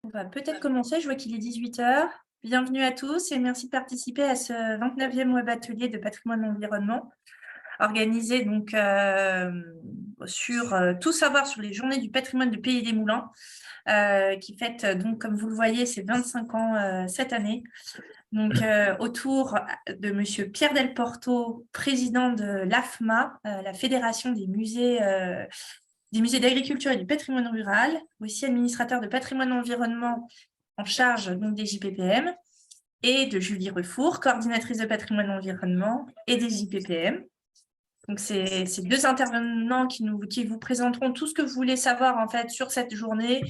On va peut-être commencer, je vois qu'il est 18 h. Bienvenue à tous et merci de participer à ce 29e web atelier de patrimoine et environnement, organisé donc sur tout savoir sur les journées du patrimoine de Pays des Moulins, qui fête donc, comme vous le voyez, ses 25 ans cette année. Donc autour de Monsieur Pierre Del Porto, président de l'AFMA, la Fédération des musées d'agriculture et du patrimoine rural, aussi administrateur de patrimoine et environnement en charge donc des JPPM, et de Julie Refour, coordinatrice de patrimoine et environnement et des JPPM. Donc, c'est deux intervenants qui vous présenteront tout ce que vous voulez savoir en fait sur cette journée.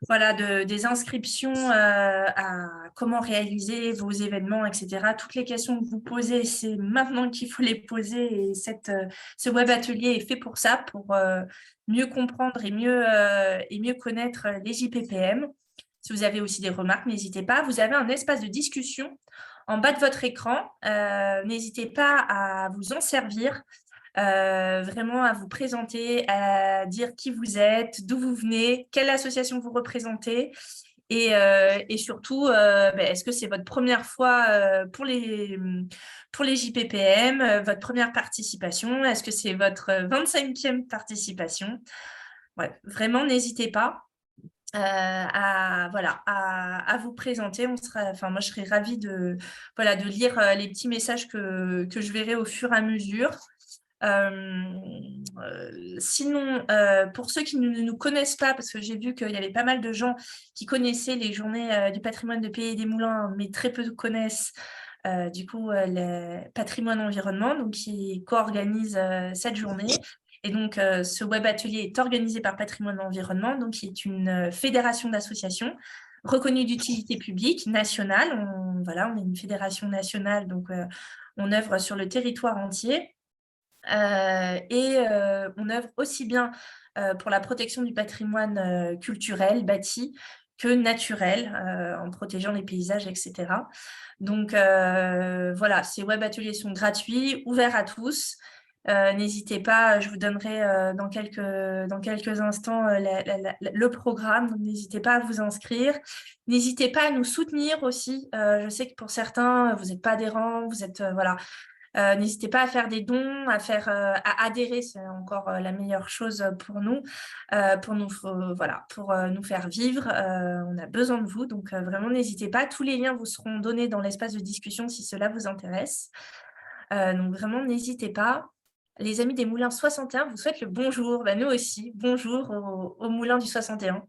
Voilà, des inscriptions à comment réaliser vos événements, etc. Toutes les questions que vous posez, c'est maintenant qu'il faut les poser et ce web atelier est fait pour ça, pour mieux comprendre et mieux connaître les JPPM. Si vous avez aussi des remarques, n'hésitez pas. Vous avez un espace de discussion en bas de votre écran. N'hésitez pas à vous en servir. Vraiment à vous présenter, à dire qui vous êtes, d'où vous venez, quelle association vous représentez et surtout, est-ce que c'est votre première fois pour les JPPM, votre première participation? Est-ce que c'est votre 25e participation? Ouais, vraiment, n'hésitez pas à vous présenter. Moi, je serais ravie de lire les petits messages que je verrai au fur et à mesure. Sinon, pour ceux qui ne nous connaissent pas, parce que j'ai vu qu'il y avait pas mal de gens qui connaissaient les journées du patrimoine de Pays des Moulins, mais très peu connaissent le patrimoine environnement, donc qui co-organise cette journée. Et donc, ce web atelier est organisé par Patrimoine Environnement, donc qui est une fédération d'associations reconnue d'utilité publique nationale. On est une fédération nationale, donc on œuvre sur le territoire entier. On œuvre aussi bien pour la protection du patrimoine culturel, bâti, que naturel, en protégeant les paysages, etc. Donc ces web ateliers sont gratuits, ouverts à tous. N'hésitez pas, je vous donnerai dans quelques instants le programme, donc n'hésitez pas à vous inscrire. N'hésitez pas à nous soutenir aussi. Je sais que pour certains, vous n'êtes pas adhérents, vous êtes n'hésitez pas à faire des dons, à adhérer, c'est encore la meilleure chose pour nous, pour nous faire vivre. On a besoin de vous, donc vraiment n'hésitez pas. Tous les liens vous seront donnés dans l'espace de discussion si cela vous intéresse. Donc vraiment n'hésitez pas. Les amis des Moulins 61 vous souhaitent le bonjour. Nous aussi, bonjour aux Moulins du 61.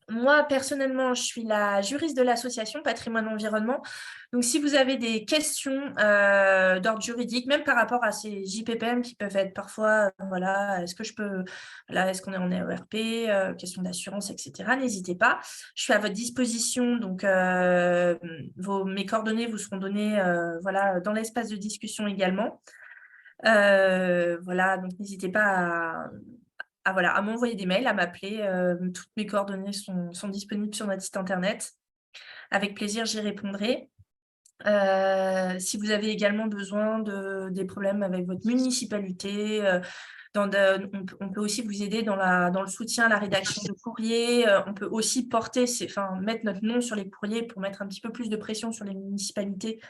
Moi, personnellement, je suis la juriste de l'association Patrimoine Environnement. Donc, si vous avez des questions d'ordre juridique, même par rapport à ces JPPM qui peuvent être parfois, est-ce qu'on est en ERP, question d'assurance, etc., n'hésitez pas. Je suis à votre disposition. Donc, mes coordonnées vous seront données dans l'espace de discussion également. Donc n'hésitez pas à m'envoyer des mails, à m'appeler. Toutes mes coordonnées sont disponibles sur notre site internet. Avec plaisir, j'y répondrai. Si vous avez également besoin des problèmes avec votre municipalité, on peut aussi vous aider dans le soutien à la rédaction de courriers. On peut aussi mettre notre nom sur les courriers pour mettre un petit peu plus de pression sur les municipalités.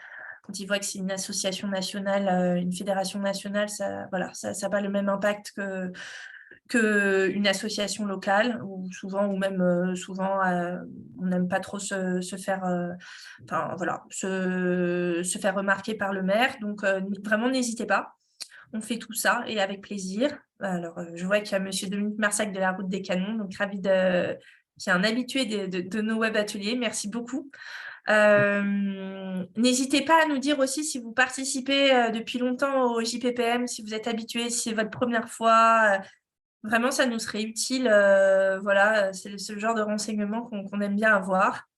Quand ils voient que c'est une association nationale, une fédération nationale, ça n'a pas le même impact qu'une association locale, ou souvent, on n'aime pas trop se faire remarquer par le maire. Donc, vraiment, n'hésitez pas. On fait tout ça et avec plaisir. Alors, je vois qu'il y a monsieur Dominique Marsac de la Route des Canons, donc ravi qui est un habitué de nos web ateliers. Merci beaucoup. N'hésitez pas à nous dire aussi si vous participez depuis longtemps au JPPM, si vous êtes habitué, si c'est votre première fois. Vraiment, ça nous serait utile. C'est ce genre de renseignements qu'on aime bien avoir.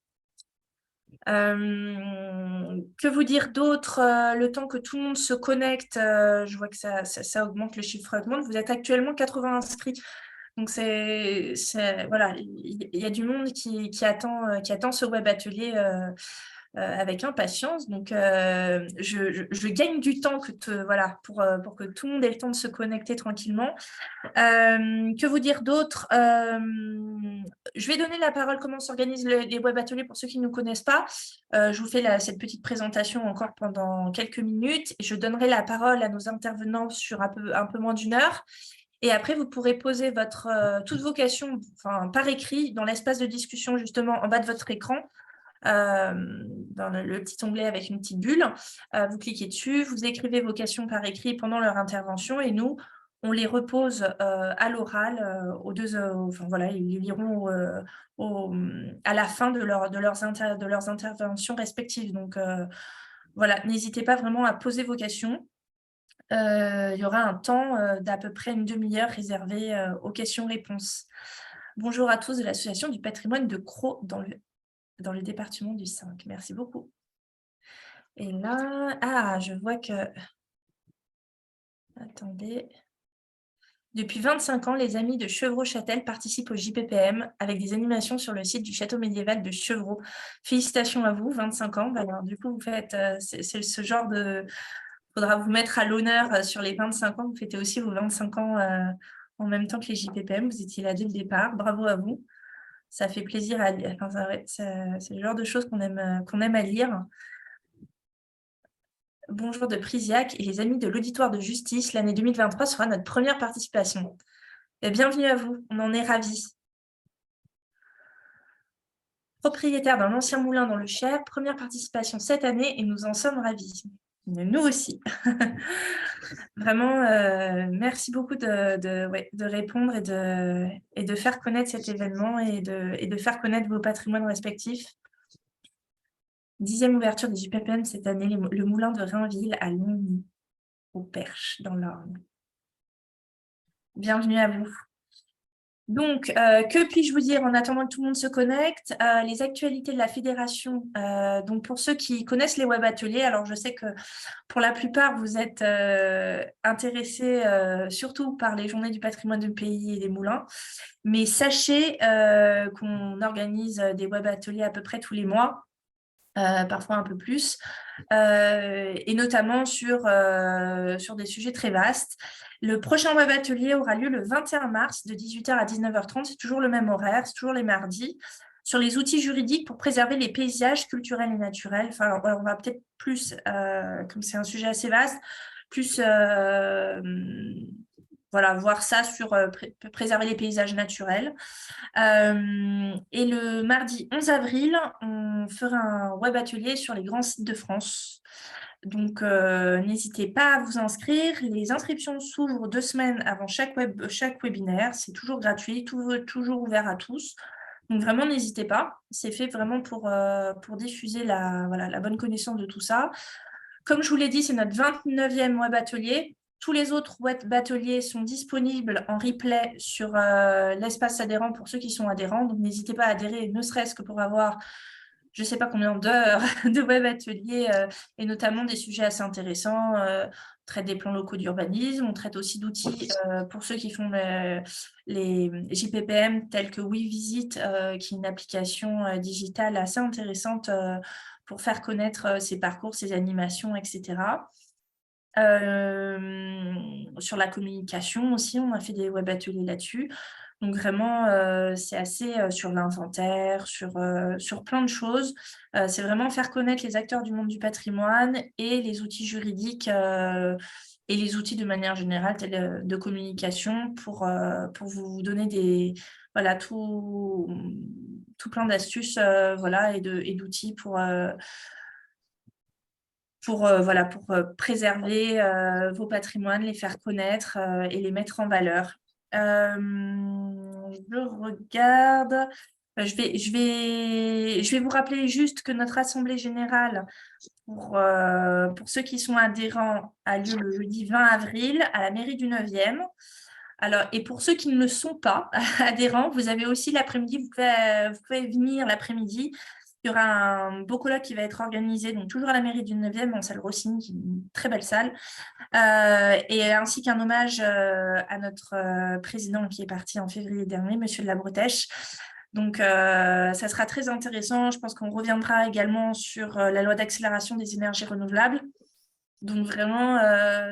Que vous dire d'autre? Le temps que tout le monde se connecte, je vois que ça augmente, le chiffre augmente. Vous êtes actuellement 80 inscrits. Donc, il y a du monde qui attend ce web atelier. avec impatience. Donc, je gagne du temps voilà, pour que tout le monde ait le temps de se connecter tranquillement. Que vous dire d'autre? Je vais donner la parole, comment s'organisent les web ateliers pour ceux qui ne nous connaissent pas. Je vous fais cette petite présentation encore pendant quelques minutes. Je donnerai la parole à nos intervenants sur un peu moins d'une heure. Et après, vous pourrez poser toutes vos questions par écrit dans l'espace de discussion, justement, en bas de votre écran. Dans le petit onglet avec une petite bulle. Vous cliquez dessus, vous écrivez vos questions par écrit pendant leur intervention et nous, on les repose à l'oral aux deux, voilà, ils les liront à la fin de leurs interventions respectives. Donc, voilà, n'hésitez pas vraiment à poser vos questions. Il y aura un temps d'à peu près une demi-heure réservé aux questions-réponses. Bonjour à tous de l'Association du patrimoine de Crau dans le département du 5. Merci beaucoup. Et là, je vois que... Attendez. Depuis 25 ans, les amis de Chevreau-Châtel participent au JPPM avec des animations sur le site du château médiéval de Chevreau. Félicitations à vous, 25 ans. Alors, du coup, vous faites... c'est ce genre de... Il faudra vous mettre à l'honneur sur les 25 ans. Vous fêtez aussi vos 25 ans en même temps que les JPPM. Vous étiez là dès le départ. Bravo à vous. Ça fait plaisir à lire. Enfin, c'est le genre de choses qu'on aime à lire. Bonjour de Prisiac et les amis de l'auditoire de justice. L'année 2023 sera notre première participation. Et bienvenue à vous, on en est ravis. Propriétaire d'un ancien moulin dans le Cher, première participation cette année et nous en sommes ravis. Nous aussi. Vraiment, merci beaucoup de répondre et de faire connaître cet événement et de faire connaître vos patrimoines respectifs. 10e ouverture des JPPM cette année, le moulin de Rainville à Longny, au Perche, dans l'Orne. Bienvenue à vous. Donc, que puis-je vous dire en attendant que tout le monde se connecte? Les actualités de la fédération. Donc, pour ceux qui connaissent les web ateliers, alors je sais que pour la plupart, vous êtes intéressés surtout par les journées du patrimoine du pays et des moulins. Mais sachez qu'on organise des web ateliers à peu près tous les mois. Parfois un peu plus, et notamment sur des sujets très vastes. Le prochain web atelier aura lieu le 21 mars de 18h à 19h30, c'est toujours le même horaire, c'est toujours les mardis, sur les outils juridiques pour préserver les paysages culturels et naturels. Enfin, on va peut-être plus, comme c'est un sujet assez vaste, plus voilà, voir ça sur préserver les paysages naturels. Et le mardi 11 avril, on fera un web atelier sur les grands sites de France. Donc, n'hésitez pas à vous inscrire. Les inscriptions s'ouvrent 2 semaines avant chaque webinaire. C'est toujours gratuit, toujours ouvert à tous. Donc, vraiment, n'hésitez pas. C'est fait vraiment pour diffuser la bonne connaissance de tout ça. Comme je vous l'ai dit, c'est notre 29e web atelier. Tous les autres web ateliers sont disponibles en replay sur l'espace adhérent pour ceux qui sont adhérents. Donc, n'hésitez pas à adhérer, ne serait-ce que pour avoir, je ne sais pas combien d'heures de web ateliers et notamment des sujets assez intéressants. On traite des plans locaux d'urbanisme, on traite aussi d'outils pour ceux qui font les JPPM tels que WeVisit, qui est une application digitale assez intéressante pour faire connaître ses parcours, ses animations, etc. Sur la communication aussi, on a fait des web ateliers là-dessus. Donc vraiment, c'est assez sur l'inventaire, sur plein de choses. C'est vraiment faire connaître les acteurs du monde du patrimoine et les outils juridiques et les outils de manière générale de communication pour vous donner voilà, tout plein d'astuces voilà, et d'outils pour préserver vos patrimoines, les faire connaître et les mettre en valeur. Je regarde. Je vais vous rappeler juste que notre assemblée générale, pour ceux qui sont adhérents, a lieu le jeudi 20 avril à la mairie du 9e. Alors, et pour ceux qui ne le sont pas adhérents, vous avez aussi l'après-midi, vous pouvez venir l'après-midi. Il y aura un beau colloque qui va être organisé, donc toujours à la mairie du 9e, en salle Rossini, qui est une très belle salle, et ainsi qu'un hommage à notre président qui est parti en février dernier, monsieur de la Bretèche. Donc, ça sera très intéressant. Je pense qu'on reviendra également sur la loi d'accélération des énergies renouvelables. Donc, vraiment,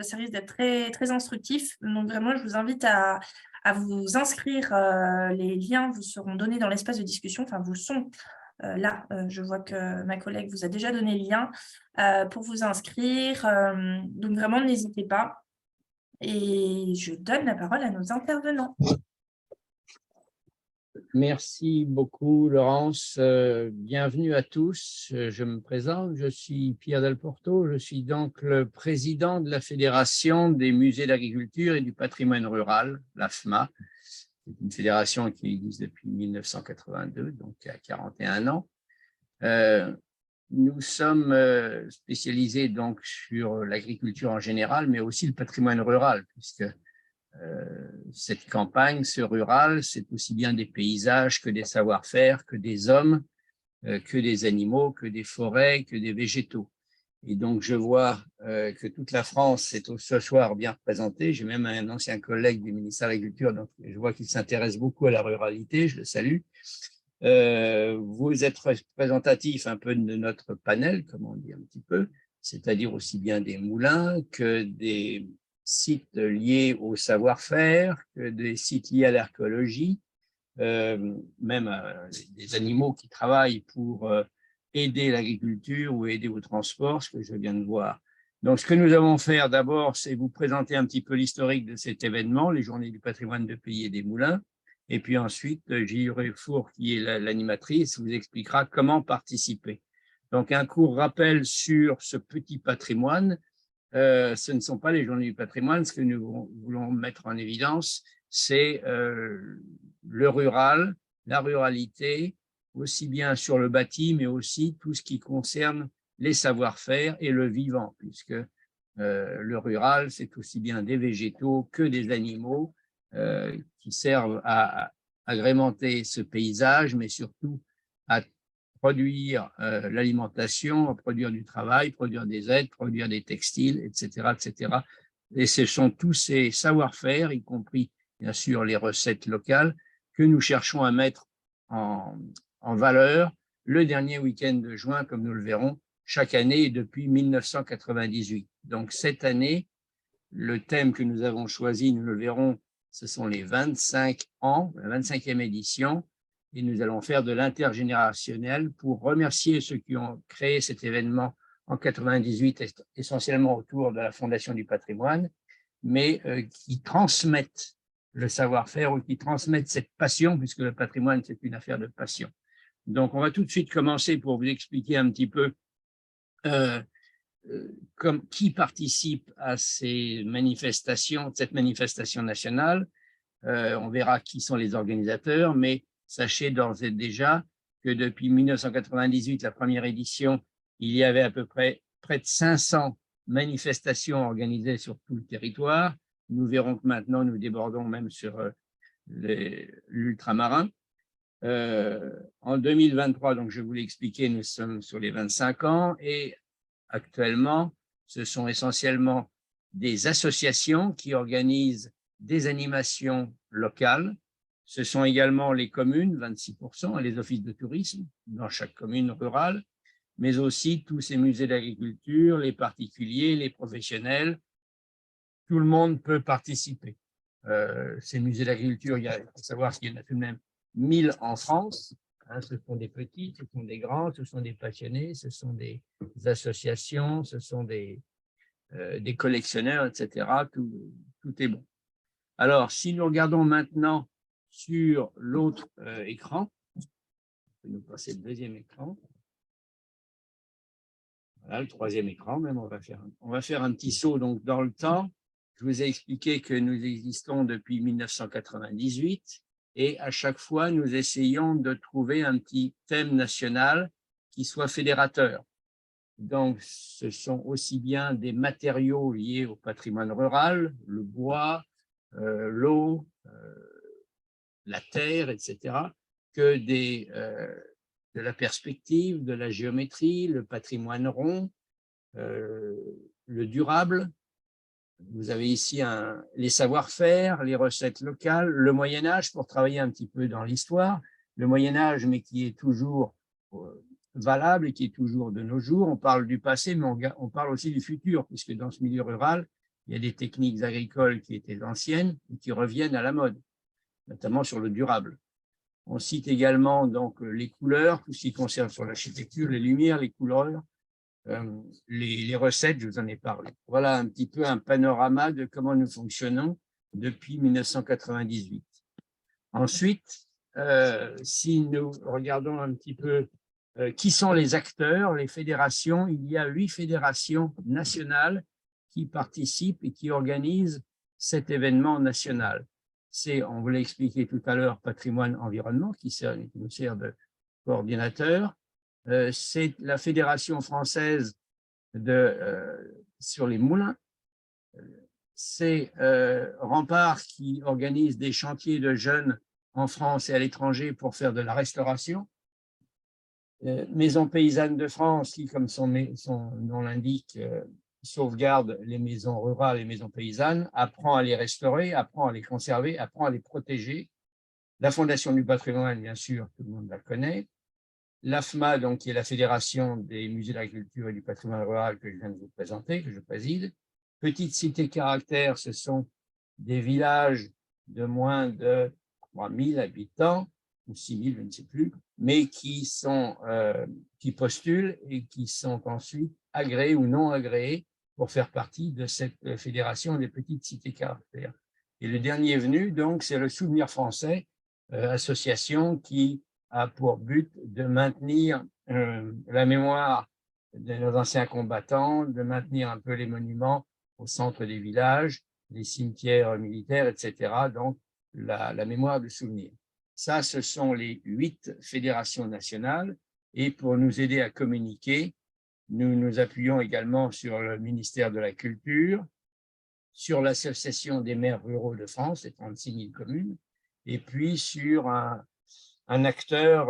ça risque d'être très, très instructif. Donc, vraiment, je vous invite à vous inscrire. Les liens vous seront donnés dans l'espace de discussion. Enfin, vous sont là. Je vois que ma collègue vous a déjà donné le lien pour vous inscrire. Donc, vraiment, n'hésitez pas. Et je donne la parole à nos intervenants. Merci beaucoup, Laurence. Bienvenue à tous. Je me présente, je suis Pierre Del Porto. Je suis donc le président de la Fédération des musées d'agriculture et du patrimoine rural, l'AFMA. C'est une fédération qui existe depuis 1982, donc il y a 41 ans. Nous sommes spécialisés donc sur l'agriculture en général, mais aussi le patrimoine rural, puisque cette campagne, ce rural, c'est aussi bien des paysages que des savoir-faire, que des hommes, que des animaux, que des forêts, que des végétaux. Et donc, je vois que toute la France est ce soir bien représentée. J'ai même un ancien collègue du ministère de l'Agriculture, donc je vois qu'il s'intéresse beaucoup à la ruralité, je le salue. Vous êtes représentatif un peu de notre panel, comme on dit un petit peu, c'est-à-dire aussi bien des moulins que des sites liés au savoir-faire, que des sites liés à l'archéologie, même des animaux qui travaillent pour aider l'agriculture ou aider au transport, ce que je viens de voir. Donc, ce que nous allons faire d'abord, c'est vous présenter un petit peu l'historique de cet événement, les Journées du patrimoine de pays et des moulins. Et puis ensuite, J.U. Four, qui est l'animatrice, vous expliquera comment participer. Donc, un court rappel sur ce petit patrimoine. Ce ne sont pas les Journées du patrimoine. Ce que nous voulons mettre en évidence, c'est le rural, la ruralité, aussi bien sur le bâti, mais aussi tout ce qui concerne les savoir-faire et le vivant, puisque le rural, c'est aussi bien des végétaux que des animaux qui servent à agrémenter ce paysage, mais surtout à produire l'alimentation, à produire du travail, produire des aides, produire des textiles, etc., etc. Et ce sont tous ces savoir-faire, y compris bien sûr les recettes locales, que nous cherchons à mettre en valeur le dernier week-end de juin, comme nous le verrons chaque année depuis 1998. Donc cette année, le thème que nous avons choisi, nous le verrons, ce sont les 25 ans, la 25e édition, et nous allons faire de l'intergénérationnel pour remercier ceux qui ont créé cet événement en 98, essentiellement autour de la Fondation du patrimoine, mais qui transmettent le savoir-faire ou qui transmettent cette passion, puisque le patrimoine, c'est une affaire de passion. Donc, on va tout de suite commencer pour vous expliquer un petit peu qui participe à ces manifestations, cette manifestation nationale. On verra qui sont les organisateurs, mais sachez d'ores et déjà que depuis 1998, la première édition, il y avait à peu près de 500 manifestations organisées sur tout le territoire. Nous verrons que maintenant, nous débordons même sur l'ultramarin. En 2023, donc je vous l'ai expliqué, nous sommes sur les 25 ans et actuellement, ce sont essentiellement des associations qui organisent des animations locales. Ce sont également les communes, 26%, et les offices de tourisme dans chaque commune rurale, mais aussi tous ces musées d'agriculture, les particuliers, les professionnels. Tout le monde peut participer. Ces musées d'agriculture, il faut savoir qu'il y en a tout de même 1000 en France. Ce sont des petits, ce sont des grands, ce sont des passionnés, ce sont des associations, ce sont des collectionneurs, etc. Tout est bon. Alors, si nous regardons maintenant sur l'autre écran, on peut nous passer le deuxième écran. Voilà, le troisième écran, même, on va faire un petit saut donc, dans le temps. Je vous ai expliqué que nous existons depuis 1998 et à chaque fois, nous essayons de trouver un petit thème national qui soit fédérateur. Donc, ce sont aussi bien des matériaux liés au patrimoine rural, le bois, l'eau, la terre, etc., que de la perspective, de la géométrie, le patrimoine rond, le durable. Vous avez ici les savoir-faire, les recettes locales, le Moyen-Âge pour travailler un petit peu dans l'histoire, le Moyen-Âge, mais qui est toujours valable et qui est toujours de nos jours. On parle du passé, mais on parle aussi du futur, puisque dans ce milieu rural, il y a des techniques agricoles qui étaient anciennes et qui reviennent à la mode, notamment sur le durable. On cite également donc les couleurs, tout ce qui concerne sur l'architecture, les lumières, les couleurs, les recettes, je vous en ai parlé. Voilà un petit peu un panorama de comment nous fonctionnons depuis 1998. Ensuite, si nous regardons un petit peu qui sont les acteurs, les fédérations, il y a 8 fédérations nationales qui participent et qui organisent cet événement national. C'est, on vous l'a expliqué tout à l'heure, Patrimoine Environnement, qui nous sert de coordinateur. C'est la Fédération française sur les moulins. C'est Rempart qui organise des chantiers de jeunes en France et à l'étranger pour faire de la restauration. Maison paysanne de France qui, comme son nom l'indique, sauvegarde les maisons rurales et maisons paysannes, apprend à les restaurer, apprend à les conserver, apprend à les protéger. La Fondation du patrimoine, bien sûr, tout le monde la connaît. L'AFMA, donc, qui est la Fédération des musées de l'agriculture et du patrimoine rural que je viens de vous présenter, que je préside. Petites cités caractères, ce sont des villages de moins de 3000 habitants, ou 6000, je ne sais plus, mais qui postulent et qui sont ensuite agréés ou non agréés pour faire partie de cette fédération des petites cités caractères. Et le dernier venu, donc, c'est le Souvenir français, association qui a pour but de maintenir la mémoire de nos anciens combattants, de maintenir un peu les monuments au centre des villages, les cimetières militaires, etc. Donc, la mémoire du souvenir. Ça, ce sont les 8 fédérations nationales. Et pour nous aider à communiquer, nous nous appuyons également sur le ministère de la Culture, sur l'Association des maires ruraux de France, les 36 000 communes, et puis sur un acteur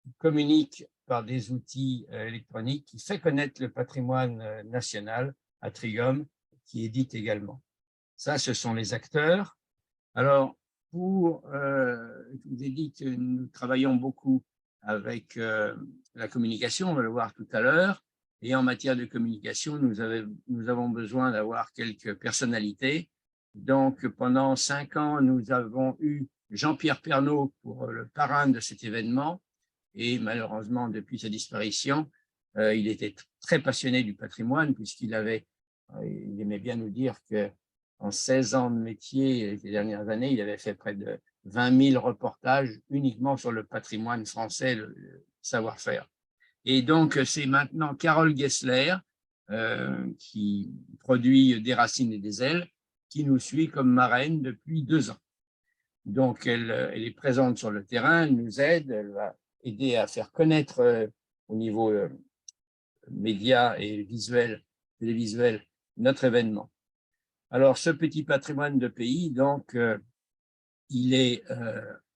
qui communique par des outils électroniques, qui fait connaître le patrimoine national, Atrium, qui édite également. Ça, ce sont les acteurs. Alors, je vous ai dit que nous travaillons beaucoup avec la communication, on va le voir tout à l'heure, et en matière de communication, nous avons besoin d'avoir quelques personnalités. Donc, pendant 5 ans, nous avons eu Jean-Pierre Pernaut pour le parrain de cet événement, et malheureusement, depuis sa disparition, il était très passionné du patrimoine, puisqu'il aimait bien nous dire qu'en 16 ans de métier, les dernières années, il avait fait près de 20 000 reportages uniquement sur le patrimoine français, le savoir-faire. Et donc, c'est maintenant Carole Gessler, qui produit Des racines et des ailes, qui nous suit comme marraine depuis 2 ans. Donc, elle est présente sur le terrain, elle nous aide, elle va aider à faire connaître au niveau média et visuel, télévisuel, notre événement. Alors, ce petit patrimoine de pays, donc, il est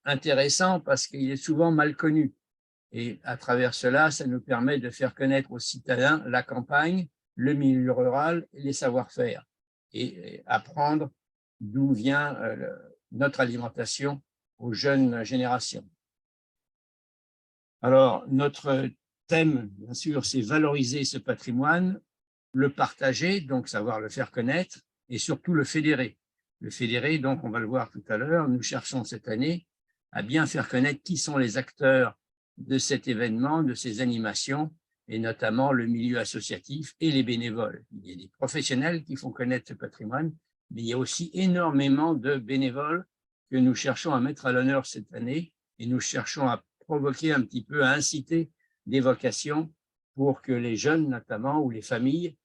intéressant parce qu'il est souvent mal connu. Et à travers cela, ça nous permet de faire connaître aux citadins la campagne, le milieu rural et les savoir-faire, et apprendre d'où vient notre alimentation aux jeunes générations. Alors, notre thème, bien sûr, c'est valoriser ce patrimoine, le partager, donc savoir le faire connaître, et surtout le fédérer. Le fédérer, donc, on va le voir tout à l'heure, nous cherchons cette année à bien faire connaître qui sont les acteurs de cet événement, de ces animations, et notamment le milieu associatif et les bénévoles. Il y a des professionnels qui font connaître ce patrimoine, mais il y a aussi énormément de bénévoles que nous cherchons à mettre à l'honneur cette année, et nous cherchons à provoquer un petit peu, à inciter des vocations pour que les jeunes, notamment, ou les familles,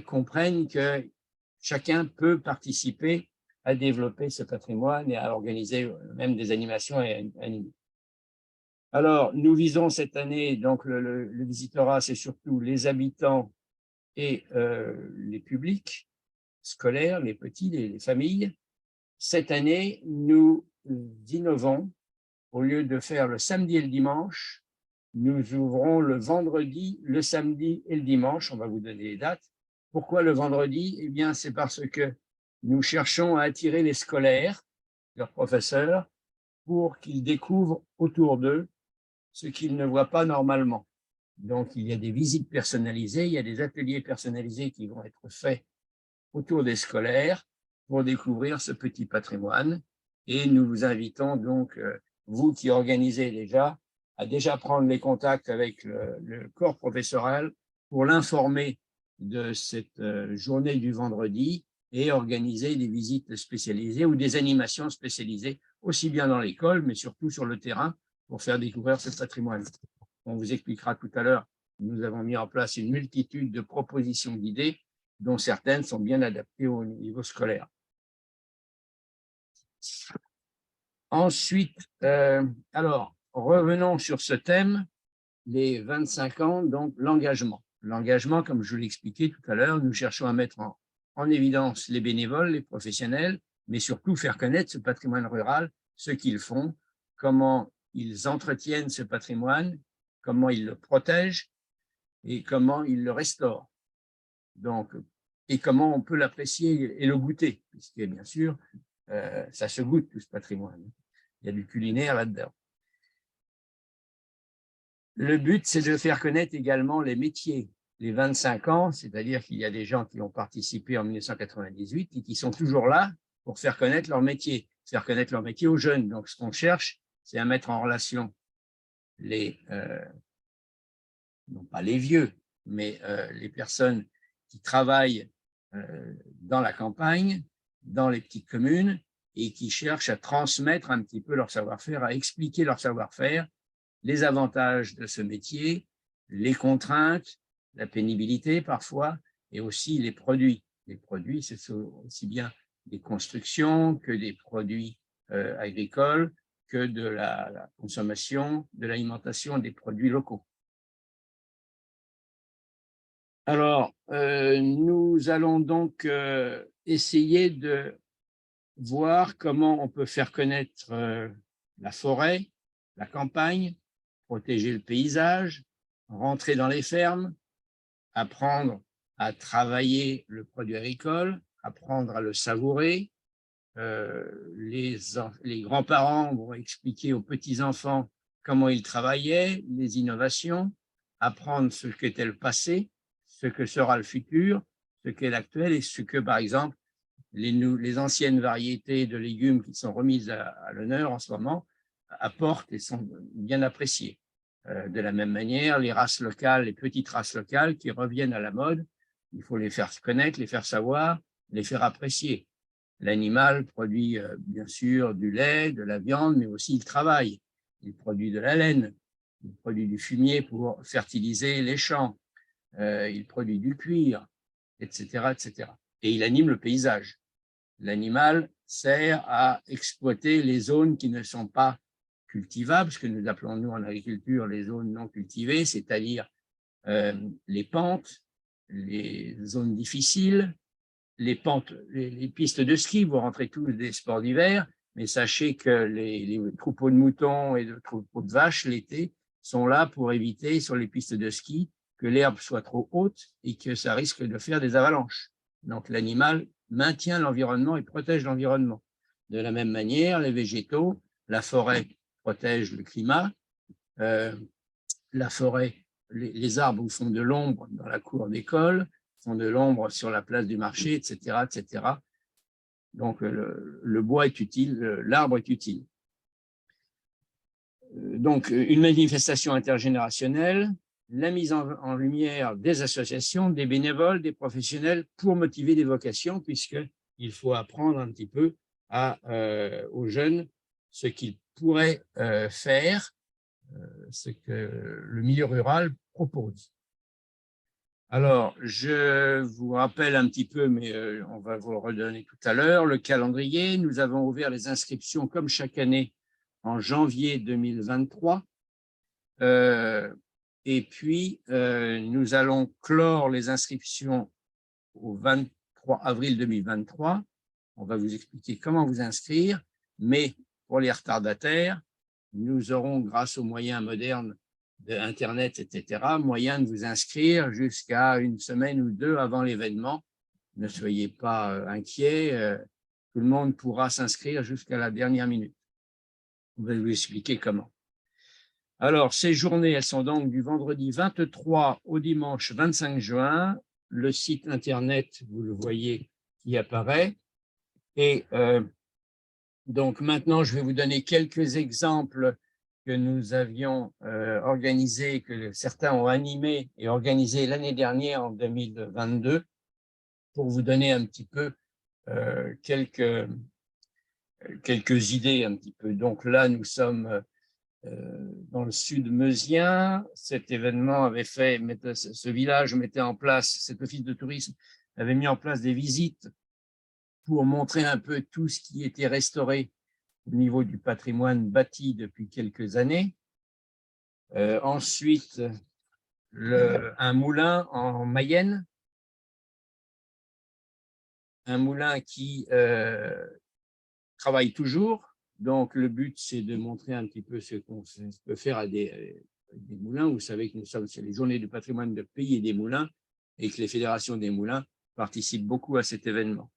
comprennent que chacun peut participer à développer ce patrimoine et à organiser même des animations et animer. Alors, nous visons cette année, donc le visitorat, c'est surtout les habitants et les publics scolaires, les petits, les familles. Cette année, nous innovons. Au lieu de faire le samedi et le dimanche, nous ouvrons le vendredi, le samedi et le dimanche. On va vous donner les dates. Pourquoi le vendredi? Eh bien, c'est parce que nous cherchons à attirer les scolaires, leurs professeurs, pour qu'ils découvrent autour d'eux ce qu'ils ne voient pas normalement. Donc, il y a des visites personnalisées, il y a des ateliers personnalisés qui vont être faits autour des scolaires pour découvrir ce petit patrimoine. Et nous vous invitons donc, vous qui organisez déjà, à déjà prendre les contacts avec le corps professoral pour l'informer de cette journée du vendredi et organiser des visites spécialisées ou des animations spécialisées, aussi bien dans l'école, mais surtout sur le terrain, pour faire découvrir ce patrimoine. On vous expliquera tout à l'heure, nous avons mis en place une multitude de propositions d'idées, dont certaines sont bien adaptées au niveau scolaire. Ensuite, alors, revenons sur ce thème, les 25 ans, donc l'engagement. L'engagement, comme je l'expliquais tout à l'heure, nous cherchons à mettre en évidence les bénévoles, les professionnels, mais surtout faire connaître ce patrimoine rural, ce qu'ils font, comment ils entretiennent ce patrimoine, comment ils le protègent et comment ils le restaurent. Donc, et comment on peut l'apprécier et le goûter, puisque bien sûr, ça se goûte tout ce patrimoine. Il y a du culinaire là-dedans. Le but, c'est de faire connaître également les métiers. Les 25 ans, c'est-à-dire qu'il y a des gens qui ont participé en 1998 et qui sont toujours là pour faire connaître leur métier aux jeunes. Donc, ce qu'on cherche, c'est à mettre en relation non pas les vieux, mais les personnes qui travaillent dans la campagne, dans les petites communes, et qui cherchent à transmettre un petit peu leur savoir-faire, à expliquer leur savoir-faire, les avantages de ce métier, les contraintes, la pénibilité parfois, et aussi les produits. Les produits, c'est aussi bien des constructions que des produits agricoles, que de la consommation, de l'alimentation, des produits locaux. Alors, nous allons donc essayer de voir comment on peut faire connaître la forêt, la campagne, protéger le paysage, rentrer dans les fermes, apprendre à travailler le produit agricole, apprendre à le savourer. Les grands-parents vont expliquer aux petits-enfants comment ils travaillaient, les innovations, apprendre ce qu'était le passé, ce que sera le futur, ce qu'est l'actuel et ce que, par exemple, les anciennes variétés de légumes qui sont remises à l'honneur en ce moment apportent et sont bien appréciées. De la même manière, les races locales, les petites races locales qui reviennent à la mode, il faut les faire connaître, les faire savoir, les faire apprécier. L'animal produit bien sûr du lait, de la viande, mais aussi il travaille. Il produit de la laine, il produit du fumier pour fertiliser les champs, il produit du cuir, etc., etc. Et il anime le paysage. L'animal sert à exploiter les zones qui ne sont pas cultivables, ce que nous appelons nous en agriculture les zones non cultivées, c'est-à-dire les pentes, les zones difficiles, les pistes de ski. Vous rentrez tous des sports d'hiver, mais sachez que les troupeaux de moutons et de troupeaux de vaches l'été sont là pour éviter sur les pistes de ski que l'herbe soit trop haute et que ça risque de faire des avalanches. Donc l'animal maintient l'environnement et protège l'environnement. De la même manière, les végétaux, la forêt protège le climat, la forêt, les arbres font de l'ombre dans la cour d'école, font de l'ombre sur la place du marché, etc., etc. Donc le bois est utile, l'arbre est utile. Donc une manifestation intergénérationnelle, la mise en lumière des associations, des bénévoles, des professionnels pour motiver des vocations, puisqu'il faut apprendre un petit peu aux jeunes ce qu'ils pourraient faire, ce que le milieu rural propose. Alors, je vous rappelle un petit peu, mais on va vous le redonner tout à l'heure, le calendrier. Nous avons ouvert les inscriptions comme chaque année en janvier 2023. Et puis, nous allons clore les inscriptions au 23 avril 2023. On va vous expliquer comment vous inscrire, mais pour les retardataires, nous aurons, grâce aux moyens modernes d'Internet, etc., moyen de vous inscrire jusqu'à une semaine ou deux avant l'événement. Ne soyez pas inquiets, tout le monde pourra s'inscrire jusqu'à la dernière minute. On va vous expliquer comment. Alors, ces journées, elles sont donc du vendredi 23 au dimanche 25 juin. Le site internet, vous le voyez, qui apparaît. Et donc maintenant, je vais vous donner quelques exemples que nous avions organisés, que certains ont animés et organisés l'année dernière, en 2022, pour vous donner un petit peu quelques idées un petit peu. Donc là, nous sommes dans le sud meusien. Cet événement avait fait, ce village mettait en place, cet office de tourisme avait mis en place des visites pour montrer un peu tout ce qui était restauré au niveau du patrimoine bâti depuis quelques années. Ensuite, un moulin en Mayenne, un moulin qui travaille toujours. Donc, le but, c'est de montrer un petit peu ce qu'on peut faire à des moulins. Vous savez que nous sommes sur les journées du patrimoine de pays et des moulins et que les fédérations des moulins participent beaucoup à cet événement.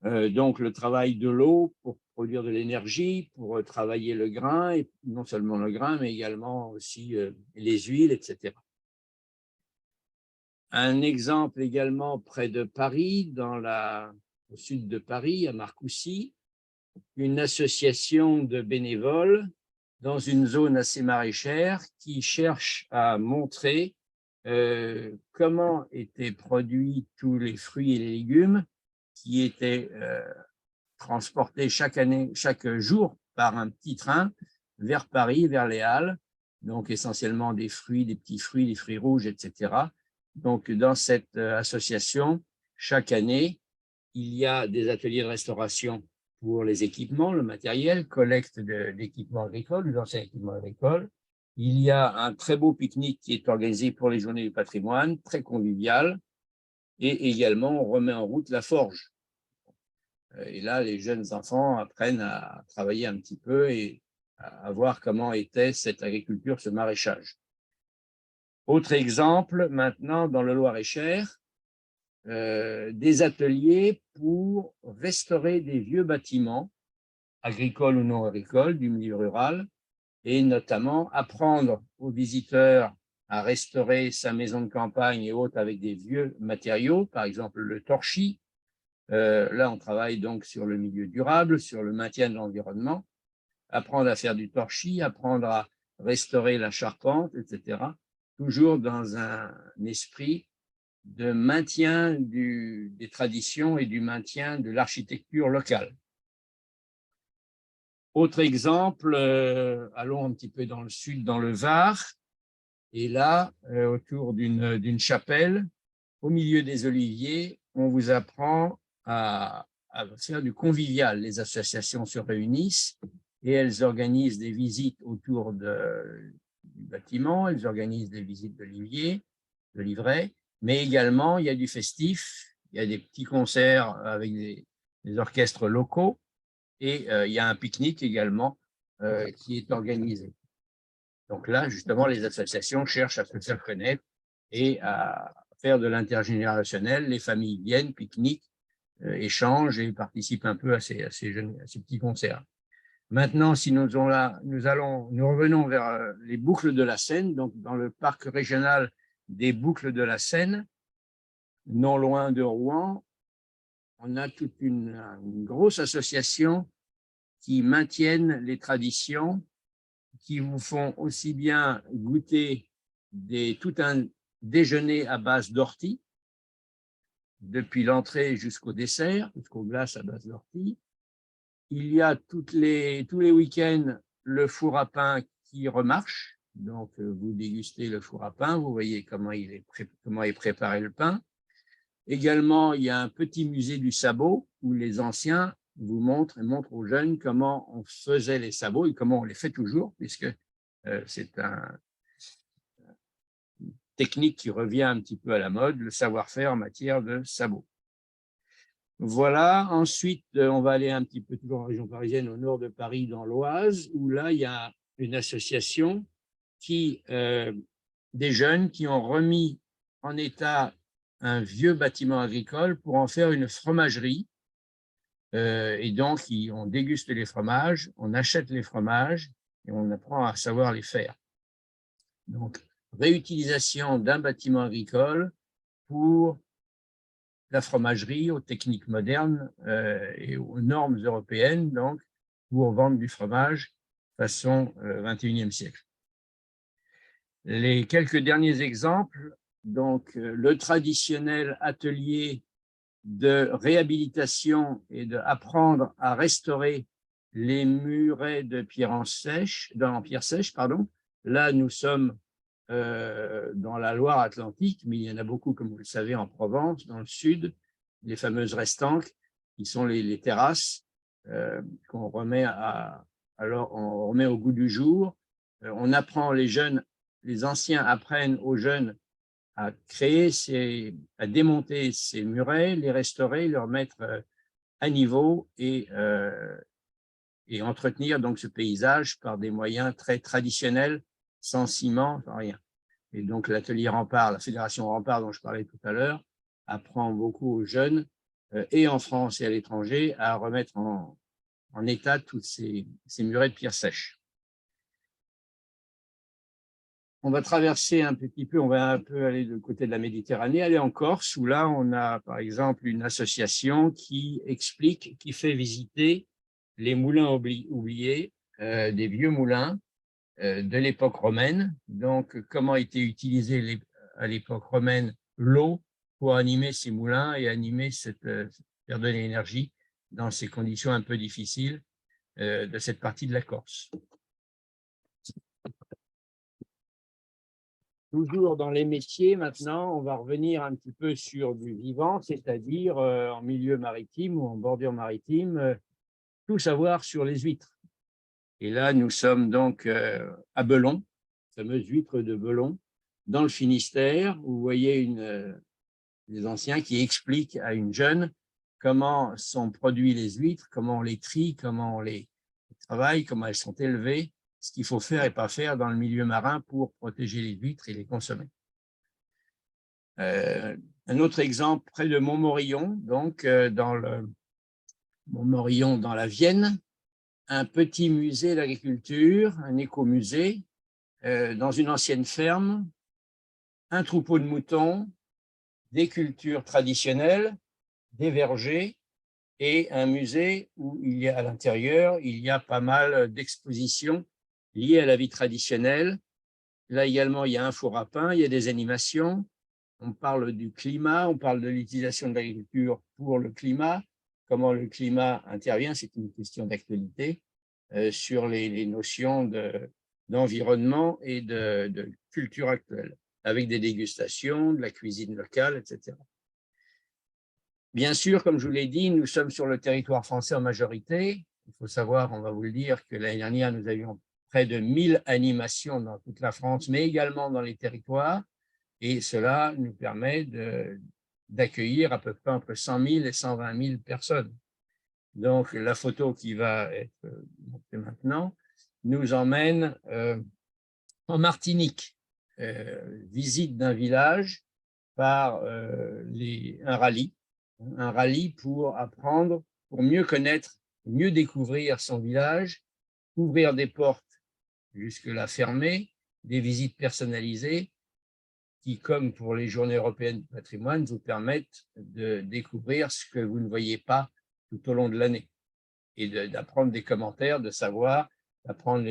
Donc, le travail de l'eau pour produire de l'énergie, pour travailler le grain, et non seulement le grain, mais également aussi les huiles, etc. Un exemple également près de Paris, au sud de Paris, à Marcoussis, une association de bénévoles dans une zone assez maraîchère qui cherche à montrer comment étaient produits tous les fruits et les légumes qui étaient transportés chaque jour par un petit train vers Paris, vers les Halles, donc essentiellement des petits fruits, des fruits rouges, etc. Donc, dans cette association, chaque année, il y a des ateliers de restauration pour les équipements, le matériel, collecte d'équipements agricoles, d'anciens équipements agricoles. Il y a un très beau pique-nique qui est organisé pour les journées du patrimoine, très convivial. Et également, on remet en route la forge. Et là, les jeunes enfants apprennent à travailler un petit peu et à voir comment était cette agriculture, ce maraîchage. Autre exemple, maintenant, dans le Loir-et-Cher, des ateliers pour restaurer des vieux bâtiments, agricoles ou non agricoles, du milieu rural, et notamment apprendre aux visiteurs à restaurer sa maison de campagne et autres avec des vieux matériaux, par exemple le torchis. Là, on travaille donc sur le milieu durable, sur le maintien de l'environnement, apprendre à faire du torchis, apprendre à restaurer la charpente, etc., toujours dans un esprit de maintien des traditions et du maintien de l'architecture locale. Autre exemple, allons un petit peu dans le sud, dans le Var, et là, autour d'une chapelle, au milieu des oliviers, on vous apprend à faire du convivial. Les associations se réunissent et elles organisent des visites autour du bâtiment, elles organisent des visites d'oliviers, de livrets, mais également il y a du festif, il y a des petits concerts avec des orchestres locaux et il y a un pique-nique également qui est organisé. Donc là, justement, les associations cherchent à se faire connaître et à faire de l'intergénérationnel. Les familles viennent, pique-niquent, échangent et participent un peu à ces petits concerts. Maintenant, si nous revenons vers les boucles de la Seine, donc dans le parc régional des boucles de la Seine, non loin de Rouen, on a toute une grosse association qui maintiennent les traditions, qui vous font aussi bien goûter tout un déjeuner à base d'ortie, depuis l'entrée jusqu'au dessert, jusqu'aux glaces à base d'ortie. Il y a tous les week-ends le four à pain qui remarche. Donc, vous dégustez le four à pain, vous voyez comment est préparé le pain. Également, il y a un petit musée du sabot où les anciens vous montrent aux jeunes comment on faisait les sabots et comment on les fait toujours, puisque c'est une technique qui revient un petit peu à la mode, le savoir-faire en matière de sabots. Voilà, ensuite, on va aller un petit peu toujours en région parisienne, au nord de Paris, dans l'Oise, où là, il y a une association des jeunes qui ont remis en état un vieux bâtiment agricole pour en faire une fromagerie Et donc, on déguste les fromages, on achète les fromages et on apprend à savoir les faire. Donc, réutilisation d'un bâtiment agricole pour la fromagerie, aux techniques modernes et aux normes européennes, donc, pour vendre du fromage façon 21e siècle. Les quelques derniers exemples, donc le traditionnel atelier de réhabilitation et d'apprendre à restaurer les murets de pierre en pierre sèche. Là, nous sommes dans la Loire-Atlantique, mais il y en a beaucoup, comme vous le savez, en Provence, dans le sud, les fameuses restanques, qui sont les terrasses qu'on remet on remet au goût du jour. On apprend les anciens apprennent aux jeunes à à démonter ces murets, les restaurer, les remettre à niveau et entretenir donc ce paysage par des moyens très traditionnels, sans ciment, sans rien. Et donc l'atelier Rempart, la fédération Rempart dont je parlais tout à l'heure, apprend beaucoup aux jeunes, et en France et à l'étranger, à remettre en état tous ces murets de pierre sèche. On va traverser un petit peu, on va un peu aller du côté de la Méditerranée, aller en Corse, où là, on a par exemple une association qui fait visiter les moulins oubliés, des vieux moulins de l'époque romaine. Donc, comment était utilisée à l'époque romaine l'eau pour animer ces moulins et faire de l'énergie dans ces conditions un peu difficiles de cette partie de la Corse. Toujours dans les métiers, maintenant, on va revenir un petit peu sur du vivant, c'est-à-dire en milieu maritime ou en bordure maritime, tout savoir sur les huîtres. Et là, nous sommes donc à Belon, fameuse huître de Belon, dans le Finistère, où vous voyez des anciens qui expliquent à une jeune comment sont produites les huîtres, comment on les trie, comment on les travaille, comment elles sont élevées, ce qu'il faut faire et pas faire dans le milieu marin pour protéger les huîtres et les consommer. Un autre exemple, près de Montmorillon, donc Montmorillon dans la Vienne, un petit musée d'agriculture, un écomusée, dans une ancienne ferme, un troupeau de moutons, des cultures traditionnelles, des vergers et un musée où il y a à l'intérieur, il y a pas mal d'expositions liées à la vie traditionnelle. Là également, il y a un four à pain, il y a des animations. On parle du climat, on parle de l'utilisation de l'agriculture pour le climat, comment le climat intervient, c'est une question d'actualité, sur les notions d'environnement et de culture actuelle, avec des dégustations, de la cuisine locale, etc. Bien sûr, comme je vous l'ai dit, nous sommes sur le territoire français en majorité. Il faut savoir, on va vous le dire, que l'année dernière, nous avions près de 1000 animations dans toute la France, mais également dans les territoires. Et cela nous permet d'accueillir à peu près entre 100 000 et 120 000 personnes. Donc, la photo qui va être montée maintenant nous emmène en Martinique, visite d'un village par un rallye pour apprendre, pour mieux connaître, mieux découvrir son village, ouvrir des portes jusque-là fermées, des visites personnalisées qui, comme pour les journées européennes du patrimoine, vous permettent de découvrir ce que vous ne voyez pas tout au long de l'année et d'apprendre des commentaires, de savoir, d'apprendre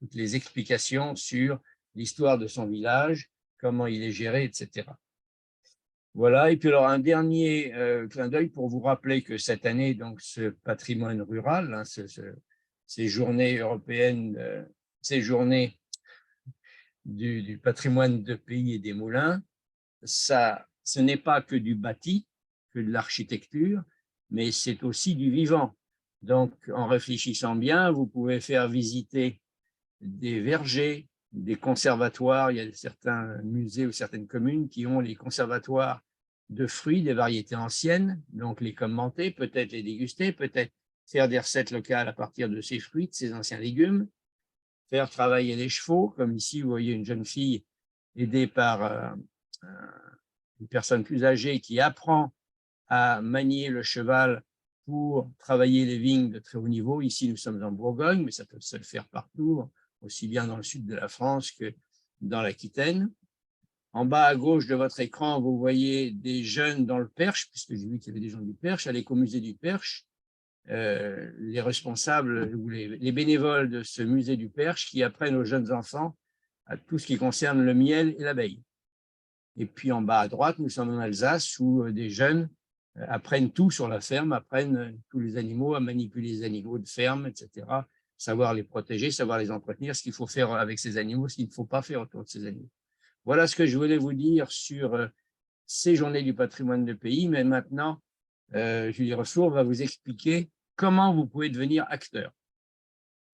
toutes les explications sur l'histoire de son village, comment il est géré, etc. Voilà, et puis alors un dernier clin d'œil pour vous rappeler que cette année, donc ce patrimoine rural, hein, ces journées européennes, ces journées du patrimoine de pays et des moulins, ce n'est pas que du bâti, que de l'architecture, mais c'est aussi du vivant. Donc, en réfléchissant bien, vous pouvez faire visiter des vergers, des conservatoires. Il y a certains musées ou certaines communes qui ont les conservatoires de fruits, des variétés anciennes, donc les commenter, peut-être les déguster, peut-être faire des recettes locales à partir de ces fruits, de ces anciens légumes, faire travailler les chevaux, comme ici, vous voyez une jeune fille aidée par une personne plus âgée qui apprend à manier le cheval pour travailler les vignes de très haut niveau. Ici, nous sommes en Bourgogne, mais ça peut se faire partout, aussi bien dans le sud de la France que dans l'Aquitaine. En bas à gauche de votre écran, vous voyez des jeunes dans le Perche, puisque j'ai vu qu'il y avait des gens du Perche, à l'écomusée du Perche, les responsables ou les bénévoles de ce musée du Perche qui apprennent aux jeunes enfants à tout ce qui concerne le miel et l'abeille. Et puis en bas à droite, nous sommes en Alsace où des jeunes apprennent tout sur la ferme, apprennent tous les animaux, à manipuler les animaux de ferme, etc., savoir les protéger, savoir les entretenir, ce qu'il faut faire avec ces animaux, ce qu'il ne faut pas faire autour de ces animaux. Voilà ce que je voulais vous dire sur ces journées du patrimoine de pays, mais maintenant, Julie Refour va vous expliquer comment vous pouvez devenir acteur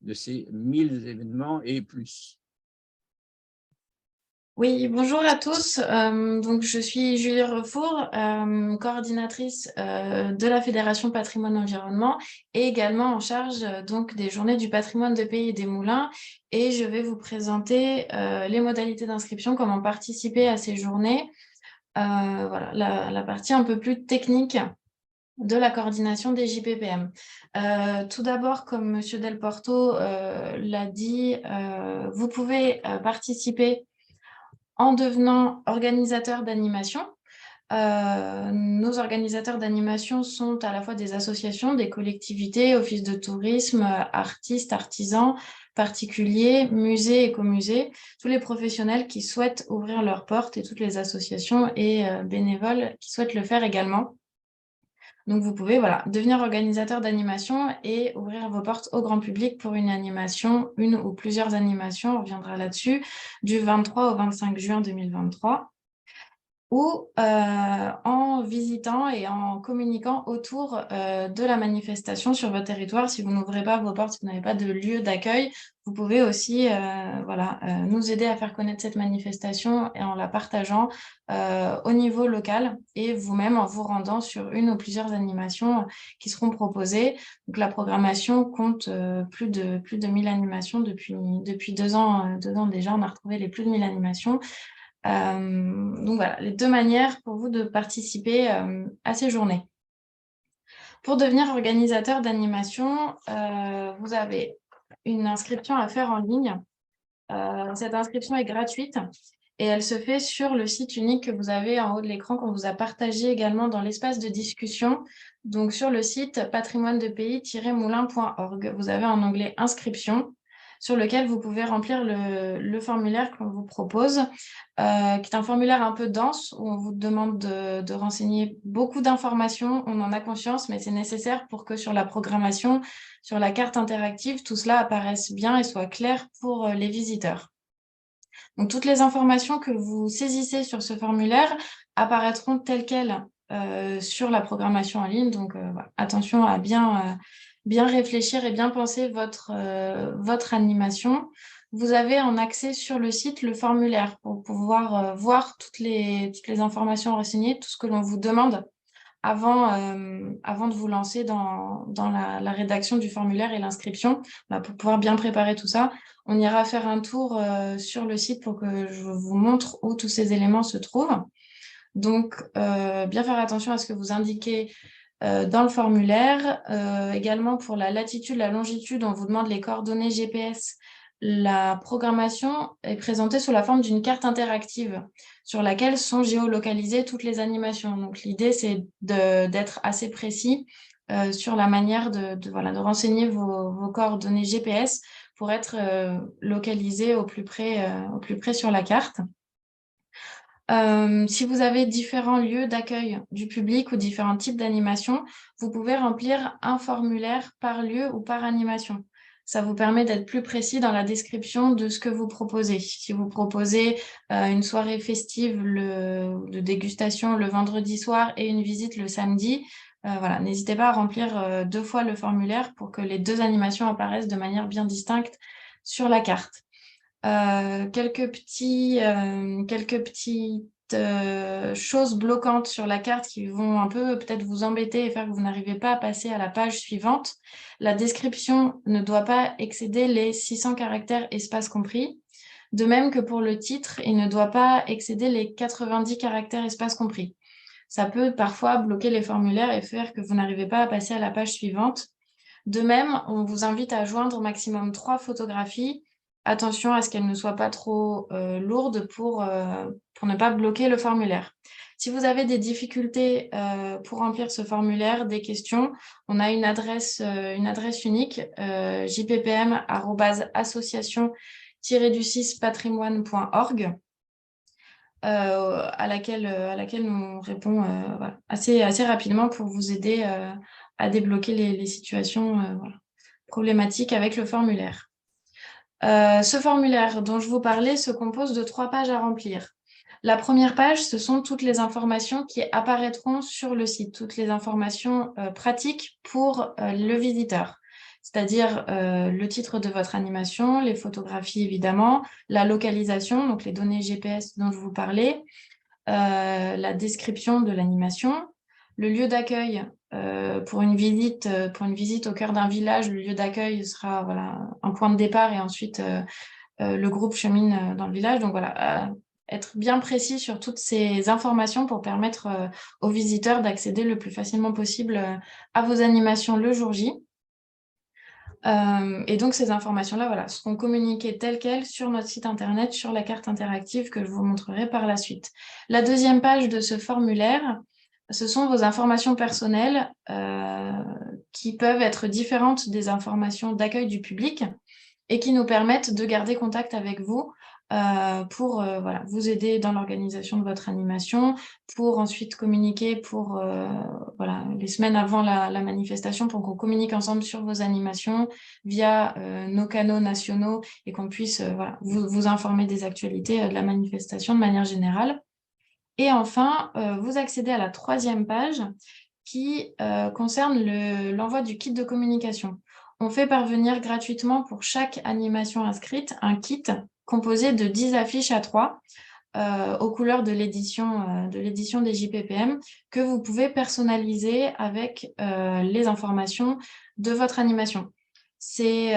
de ces 1000 événements et plus. Oui, bonjour à tous. Donc, je suis Julie Refour, coordinatrice de la Fédération Patrimoine Environnement et également en charge donc des Journées du patrimoine de pays et des moulins. Et je vais vous présenter les modalités d'inscription, comment participer à ces journées. Voilà, la partie un peu plus technique de la coordination des JPPM. Tout d'abord, comme M. Delporto l'a dit, vous pouvez participer en devenant organisateur d'animation. Nos organisateurs d'animation sont à la fois des associations, des collectivités, offices de tourisme, artistes, artisans, particuliers, musées, écomusées, tous les professionnels qui souhaitent ouvrir leurs portes et toutes les associations et bénévoles qui souhaitent le faire également. Donc, vous pouvez devenir organisateur d'animation et ouvrir vos portes au grand public pour une animation, une ou plusieurs animations, on reviendra là-dessus, du 23 au 25 juin 2023, ou en visitant et en communiquant autour de la manifestation sur votre territoire. Si vous n'ouvrez pas vos portes, si vous n'avez pas de lieu d'accueil, vous pouvez aussi nous aider à faire connaître cette manifestation et en la partageant au niveau local et vous-même en vous rendant sur une ou plusieurs animations qui seront proposées. Donc, la programmation compte plus de 1000 animations depuis 2 ans. 2 ans déjà, on a retrouvé les plus de 1000 animations. Donc voilà, les 2 manières pour vous de participer à ces journées. Pour devenir organisateur d'animation, vous avez une inscription à faire en ligne. Cette inscription est gratuite et elle se fait sur le site unique que vous avez en haut de l'écran qu'on vous a partagé également dans l'espace de discussion. Donc sur le site patrimoine-de-pays-moulin.org, vous avez un onglet inscription sur lequel vous pouvez remplir le formulaire qu'on vous propose, qui est un formulaire un peu dense où on vous demande de renseigner beaucoup d'informations. On en a conscience, mais c'est nécessaire pour que sur la programmation, sur la carte interactive, tout cela apparaisse bien et soit clair pour les visiteurs. Donc, toutes les informations que vous saisissez sur ce formulaire apparaîtront telles quelles sur la programmation en ligne. Donc, attention à bien réfléchir et bien penser votre animation. Vous avez en accès sur le site le formulaire pour pouvoir voir toutes les informations renseignées, tout ce que l'on vous demande avant de vous lancer dans la rédaction du formulaire et l'inscription, pour pouvoir bien préparer tout ça. On ira faire un tour sur le site pour que je vous montre où tous ces éléments se trouvent. Donc, bien faire attention à ce que vous indiquez dans le formulaire. Également, pour la latitude, la longitude, on vous demande les coordonnées GPS. La programmation est présentée sous la forme d'une carte interactive sur laquelle sont géolocalisées toutes les animations. Donc, l'idée, c'est d'être assez précis sur la manière de renseigner vos coordonnées GPS pour être localisé au plus près sur la carte. Si vous avez différents lieux d'accueil du public ou différents types d'animations, vous pouvez remplir un formulaire par lieu ou par animation. Ça vous permet d'être plus précis dans la description de ce que vous proposez. Si vous proposez une soirée festive de dégustation le vendredi soir et une visite le samedi, n'hésitez pas à remplir 2 fois le formulaire pour que les 2 animations apparaissent de manière bien distincte sur la carte. Quelques petites choses bloquantes sur la carte qui vont un peu peut-être vous embêter et faire que vous n'arrivez pas à passer à la page suivante. La description ne doit pas excéder les 600 caractères espace compris. De même que pour le titre, il ne doit pas excéder les 90 caractères espace compris. ça peut parfois bloquer les formulaires et faire que vous n'arrivez pas à passer à la page suivante. De même, on vous invite à joindre au maximum 3 photographies. Attention à ce qu'elles ne soient pas trop lourdes pour ne pas bloquer le formulaire. Si vous avez des difficultés pour remplir ce formulaire, des questions, on a une adresse unique, jppm@association-du6patrimoine.org, à laquelle on répond voilà, assez rapidement pour vous aider à débloquer les situations voilà, problématiques avec le formulaire. Ce formulaire dont je vous parlais se compose de 3 pages à remplir. La première page, ce sont toutes les informations qui apparaîtront sur le site, toutes les informations pratiques pour le visiteur, c'est-à-dire le titre de votre animation, les photographies évidemment, la localisation, donc les données GPS dont je vous parlais, la description de l'animation, le lieu d'accueil pour une visite au cœur d'un village. Le lieu d'accueil sera voilà, un point de départ et ensuite le groupe chemine dans le village. Donc voilà, être bien précis sur toutes ces informations pour permettre aux visiteurs d'accéder le plus facilement possible à vos animations le jour J. Et donc, ces informations-là voilà, seront communiquées telles quelles sur notre site internet, sur la carte interactive que je vous montrerai par la suite. La deuxième page de ce formulaire, ce sont vos informations personnelles qui peuvent être différentes des informations d'accueil du public et qui nous permettent de garder contact avec vous pour voilà, vous aider dans l'organisation de votre animation, pour ensuite communiquer pour voilà, les semaines avant la manifestation, pour qu'on communique ensemble sur vos animations via nos canaux nationaux et qu'on puisse voilà, vous informer des actualités de la manifestation de manière générale. Et enfin, vous accédez à la 3e page qui concerne l'envoi du kit de communication. On fait parvenir gratuitement pour chaque animation inscrite un kit composé de 10 affiches A3 aux couleurs de l'édition des JPPM que vous pouvez personnaliser avec les informations de votre animation. Ces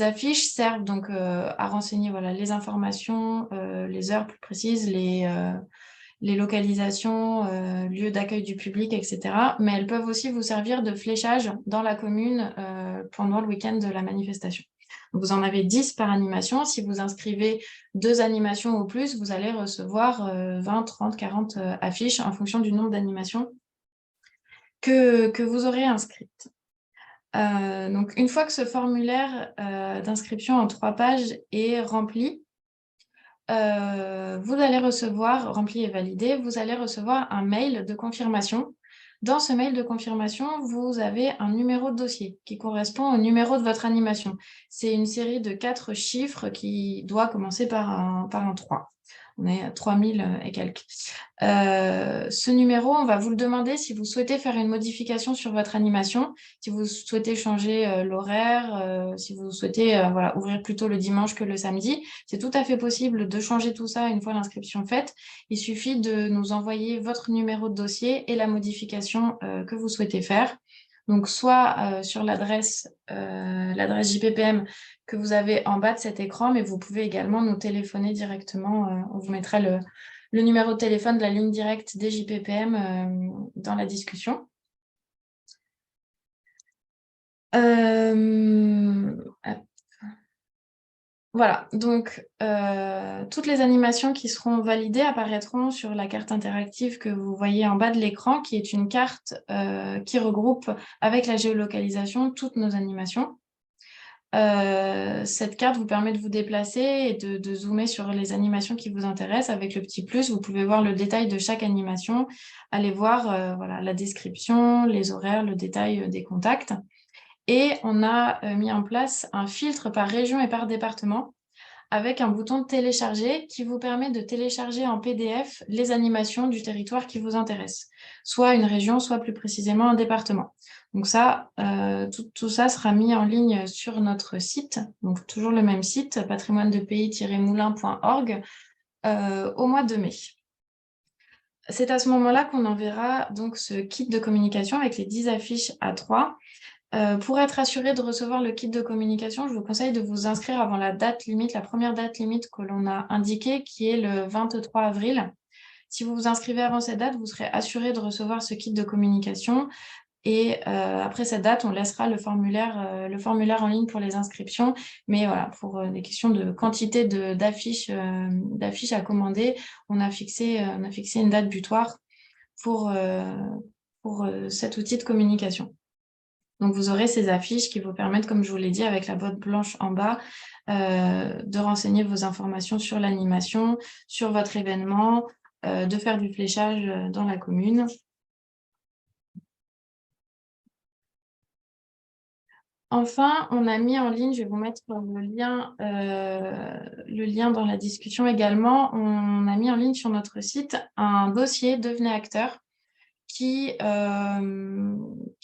affiches servent donc à renseigner voilà, les informations, les heures plus précises, les localisations, lieux d'accueil du public, etc. Mais elles peuvent aussi vous servir de fléchage dans la commune pendant le week-end de la manifestation. Vous en avez 10 par animation. Si vous inscrivez 2 animations ou plus, vous allez recevoir 20, 30, 40 affiches en fonction du nombre d'animations que vous aurez inscrites. Donc, une fois que ce formulaire d'inscription en 3 pages est rempli, vous allez recevoir, rempli et validé, vous allez recevoir un mail de confirmation. Dans ce mail de confirmation, vous avez un numéro de dossier qui correspond au numéro de votre animation. C'est une série de 4 chiffres qui doit commencer par un 3. On est à 3000 et quelques. Ce numéro, on va vous le demander si vous souhaitez faire une modification sur votre animation, si vous souhaitez changer l'horaire, si vous souhaitez voilà, ouvrir plutôt le dimanche que le samedi. C'est tout à fait possible de changer tout ça une fois l'inscription faite. Il suffit de nous envoyer votre numéro de dossier et la modification que vous souhaitez faire. Donc, soit sur l'adresse JPPM que vous avez en bas de cet écran, mais vous pouvez également nous téléphoner directement. On vous mettra le numéro de téléphone de la ligne directe des JPPM dans la discussion. Voilà, donc toutes les animations qui seront validées apparaîtront sur la carte interactive que vous voyez en bas de l'écran, qui est une carte qui regroupe avec la géolocalisation toutes nos animations. Cette carte vous permet de vous déplacer et de zoomer sur les animations qui vous intéressent. Avec le petit plus, vous pouvez voir le détail de chaque animation, aller voir voilà, la description, les horaires, le détail des contacts. Et on a mis en place un filtre par région et par département avec un bouton télécharger qui vous permet de télécharger en PDF les animations du territoire qui vous intéresse, soit une région, soit plus précisément un département. Donc ça, tout ça sera mis en ligne sur notre site, donc toujours le même site, patrimoine-de-pays-moulin.org, au mois de mai. C'est à ce moment-là qu'on enverra donc ce kit de communication avec les 10 affiches A3. Pour être assuré de recevoir le kit de communication, je vous conseille de vous inscrire avant la date limite, la première date limite que l'on a indiquée, qui est le 23 avril. Si vous vous inscrivez avant cette date, vous serez assuré de recevoir ce kit de communication. Et après cette date, on laissera le formulaire en ligne pour les inscriptions. Mais voilà, pour des questions de quantité d'affiches à commander, on a fixé une date butoir pour cet outil de communication. Donc, vous aurez ces affiches qui vous permettent, comme je vous l'ai dit, avec la boîte blanche en bas, de renseigner vos informations sur l'animation, sur votre événement, de faire du fléchage dans la commune. Enfin, on a mis en ligne, je vais vous mettre le lien dans la discussion également, on a mis en ligne sur notre site un dossier Devenez acteur qui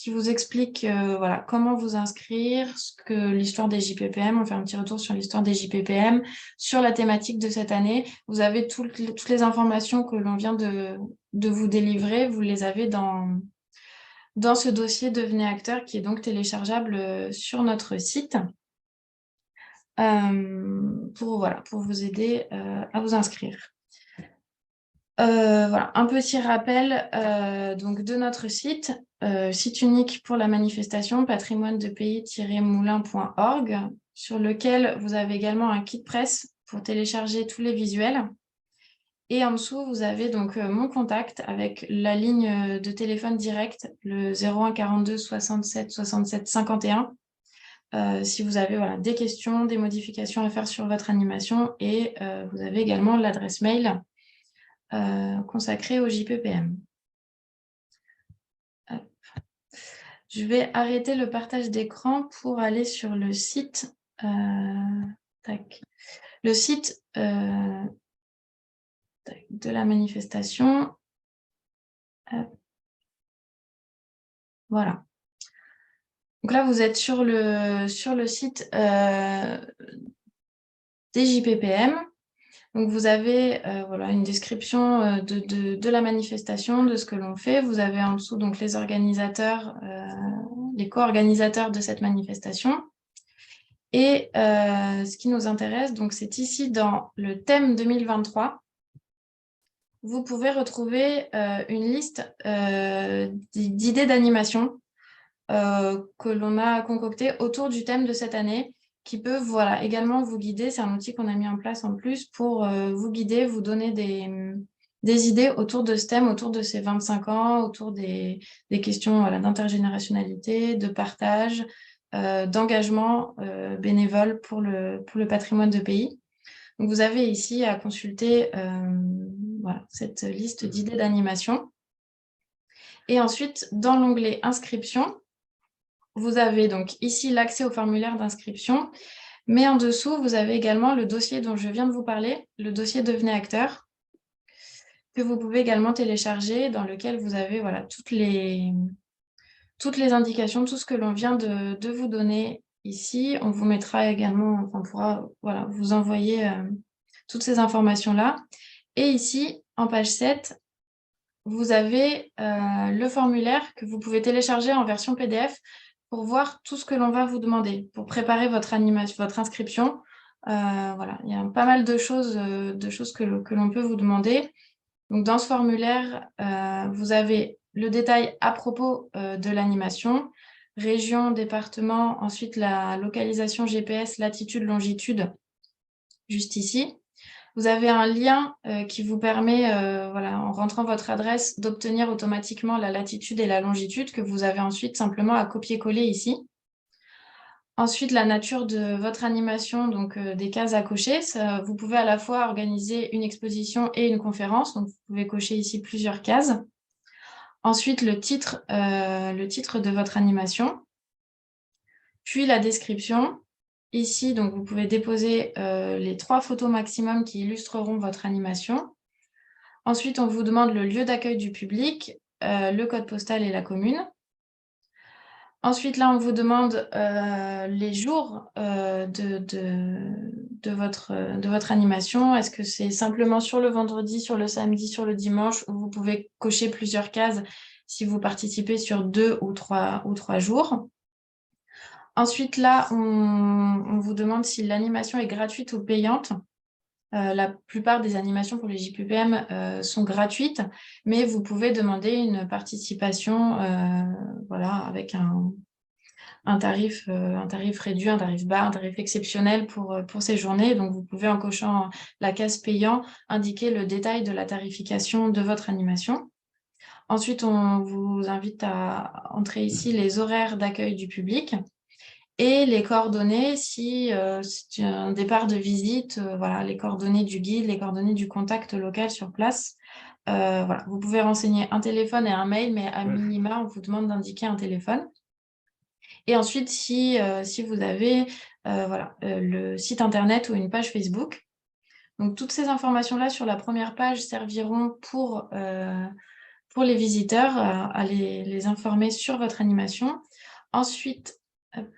vous explique voilà, comment vous inscrire, l'histoire des JPPM, on fait un petit retour sur l'histoire des JPPM, sur la thématique de cette année. Vous avez toutes les informations que l'on vient de vous délivrer, vous les avez dans ce dossier Devenez acteur qui est donc téléchargeable sur notre site pour vous aider à vous inscrire. Voilà, un petit rappel donc de notre site, site unique pour la manifestation, patrimoine-de-pays-moulin.org, sur lequel vous avez également un kit presse pour télécharger tous les visuels. Et en dessous, vous avez donc mon contact avec la ligne de téléphone direct, le 01 42 67 67 51. Si vous avez des questions, des modifications à faire sur votre animation, et vous avez également l'adresse mail consacrée au JPPM. Je vais arrêter le partage d'écran pour aller sur le site. Le site de la manifestation. Voilà. Donc là, vous êtes sur le site des JPPM. Donc vous avez une description de la manifestation, de ce que l'on fait. Vous avez en dessous donc les organisateurs, les co-organisateurs de cette manifestation. Et ce qui nous intéresse, donc c'est ici dans le thème 2023. Vous pouvez retrouver une liste d'idées d'animation que l'on a concoctées autour du thème de cette année, qui peuvent également vous guider. C'est un outil qu'on a mis en place en plus pour vous guider, vous donner des idées autour de ce thème, autour de ces 25 ans, autour des questions d'intergénérationnalité, de partage, d'engagement bénévole pour le patrimoine de pays. Donc, vous avez ici à consulter cette liste d'idées d'animation. Et ensuite, dans l'onglet « Inscription », vous avez donc ici l'accès au formulaire d'inscription, mais en dessous, vous avez également le dossier dont je viens de vous parler, le dossier Devenez acteur, que vous pouvez également télécharger, dans lequel vous avez toutes les indications, tout ce que l'on vient de vous donner ici. On vous mettra également, on pourra vous envoyer toutes ces informations-là. Et ici, en page 7, vous avez le formulaire que vous pouvez télécharger en version PDF pour voir tout ce que l'on va vous demander, pour préparer votre inscription. Il y a pas mal de choses que l'on peut vous demander. Donc, dans ce formulaire, vous avez le détail à propos de l'animation, région, département, ensuite la localisation GPS, latitude, longitude, juste ici. Vous avez un lien qui vous permet, en rentrant votre adresse, d'obtenir automatiquement la latitude et la longitude que vous avez ensuite simplement à copier-coller ici. Ensuite, la nature de votre animation, donc des cases à cocher. Vous pouvez à la fois organiser une exposition et une conférence, donc vous pouvez cocher ici plusieurs cases. Ensuite, le titre de votre animation, puis la description. Ici, donc, vous pouvez déposer les 3 photos maximum qui illustreront votre animation. Ensuite, on vous demande le lieu d'accueil du public, le code postal et la commune. Ensuite, là, on vous demande les jours de votre animation. Est-ce que c'est simplement sur le vendredi, sur le samedi, sur le dimanche, ou vous pouvez cocher plusieurs cases si vous participez sur 2 ou 3 jours. Ensuite, là, on vous demande si l'animation est gratuite ou payante. La plupart des animations pour les JPPM sont gratuites, mais vous pouvez demander une participation voilà, avec un tarif réduit, un tarif bas, un tarif exceptionnel pour ces journées. Donc, vous pouvez, en cochant la case payant, indiquer le détail de la tarification de votre animation. Ensuite, on vous invite à entrer ici les horaires d'accueil du public et les coordonnées si c'est un départ de visite, voilà, les coordonnées du guide, les coordonnées du contact local sur place. Voilà. Vous pouvez renseigner un téléphone et un mail, mais à minima, on vous demande d'indiquer un téléphone. Et ensuite, si vous avez voilà, le site internet ou une page Facebook. Donc, toutes ces informations-là sur la première page serviront pour les visiteurs à les informer sur votre animation. Ensuite, hop,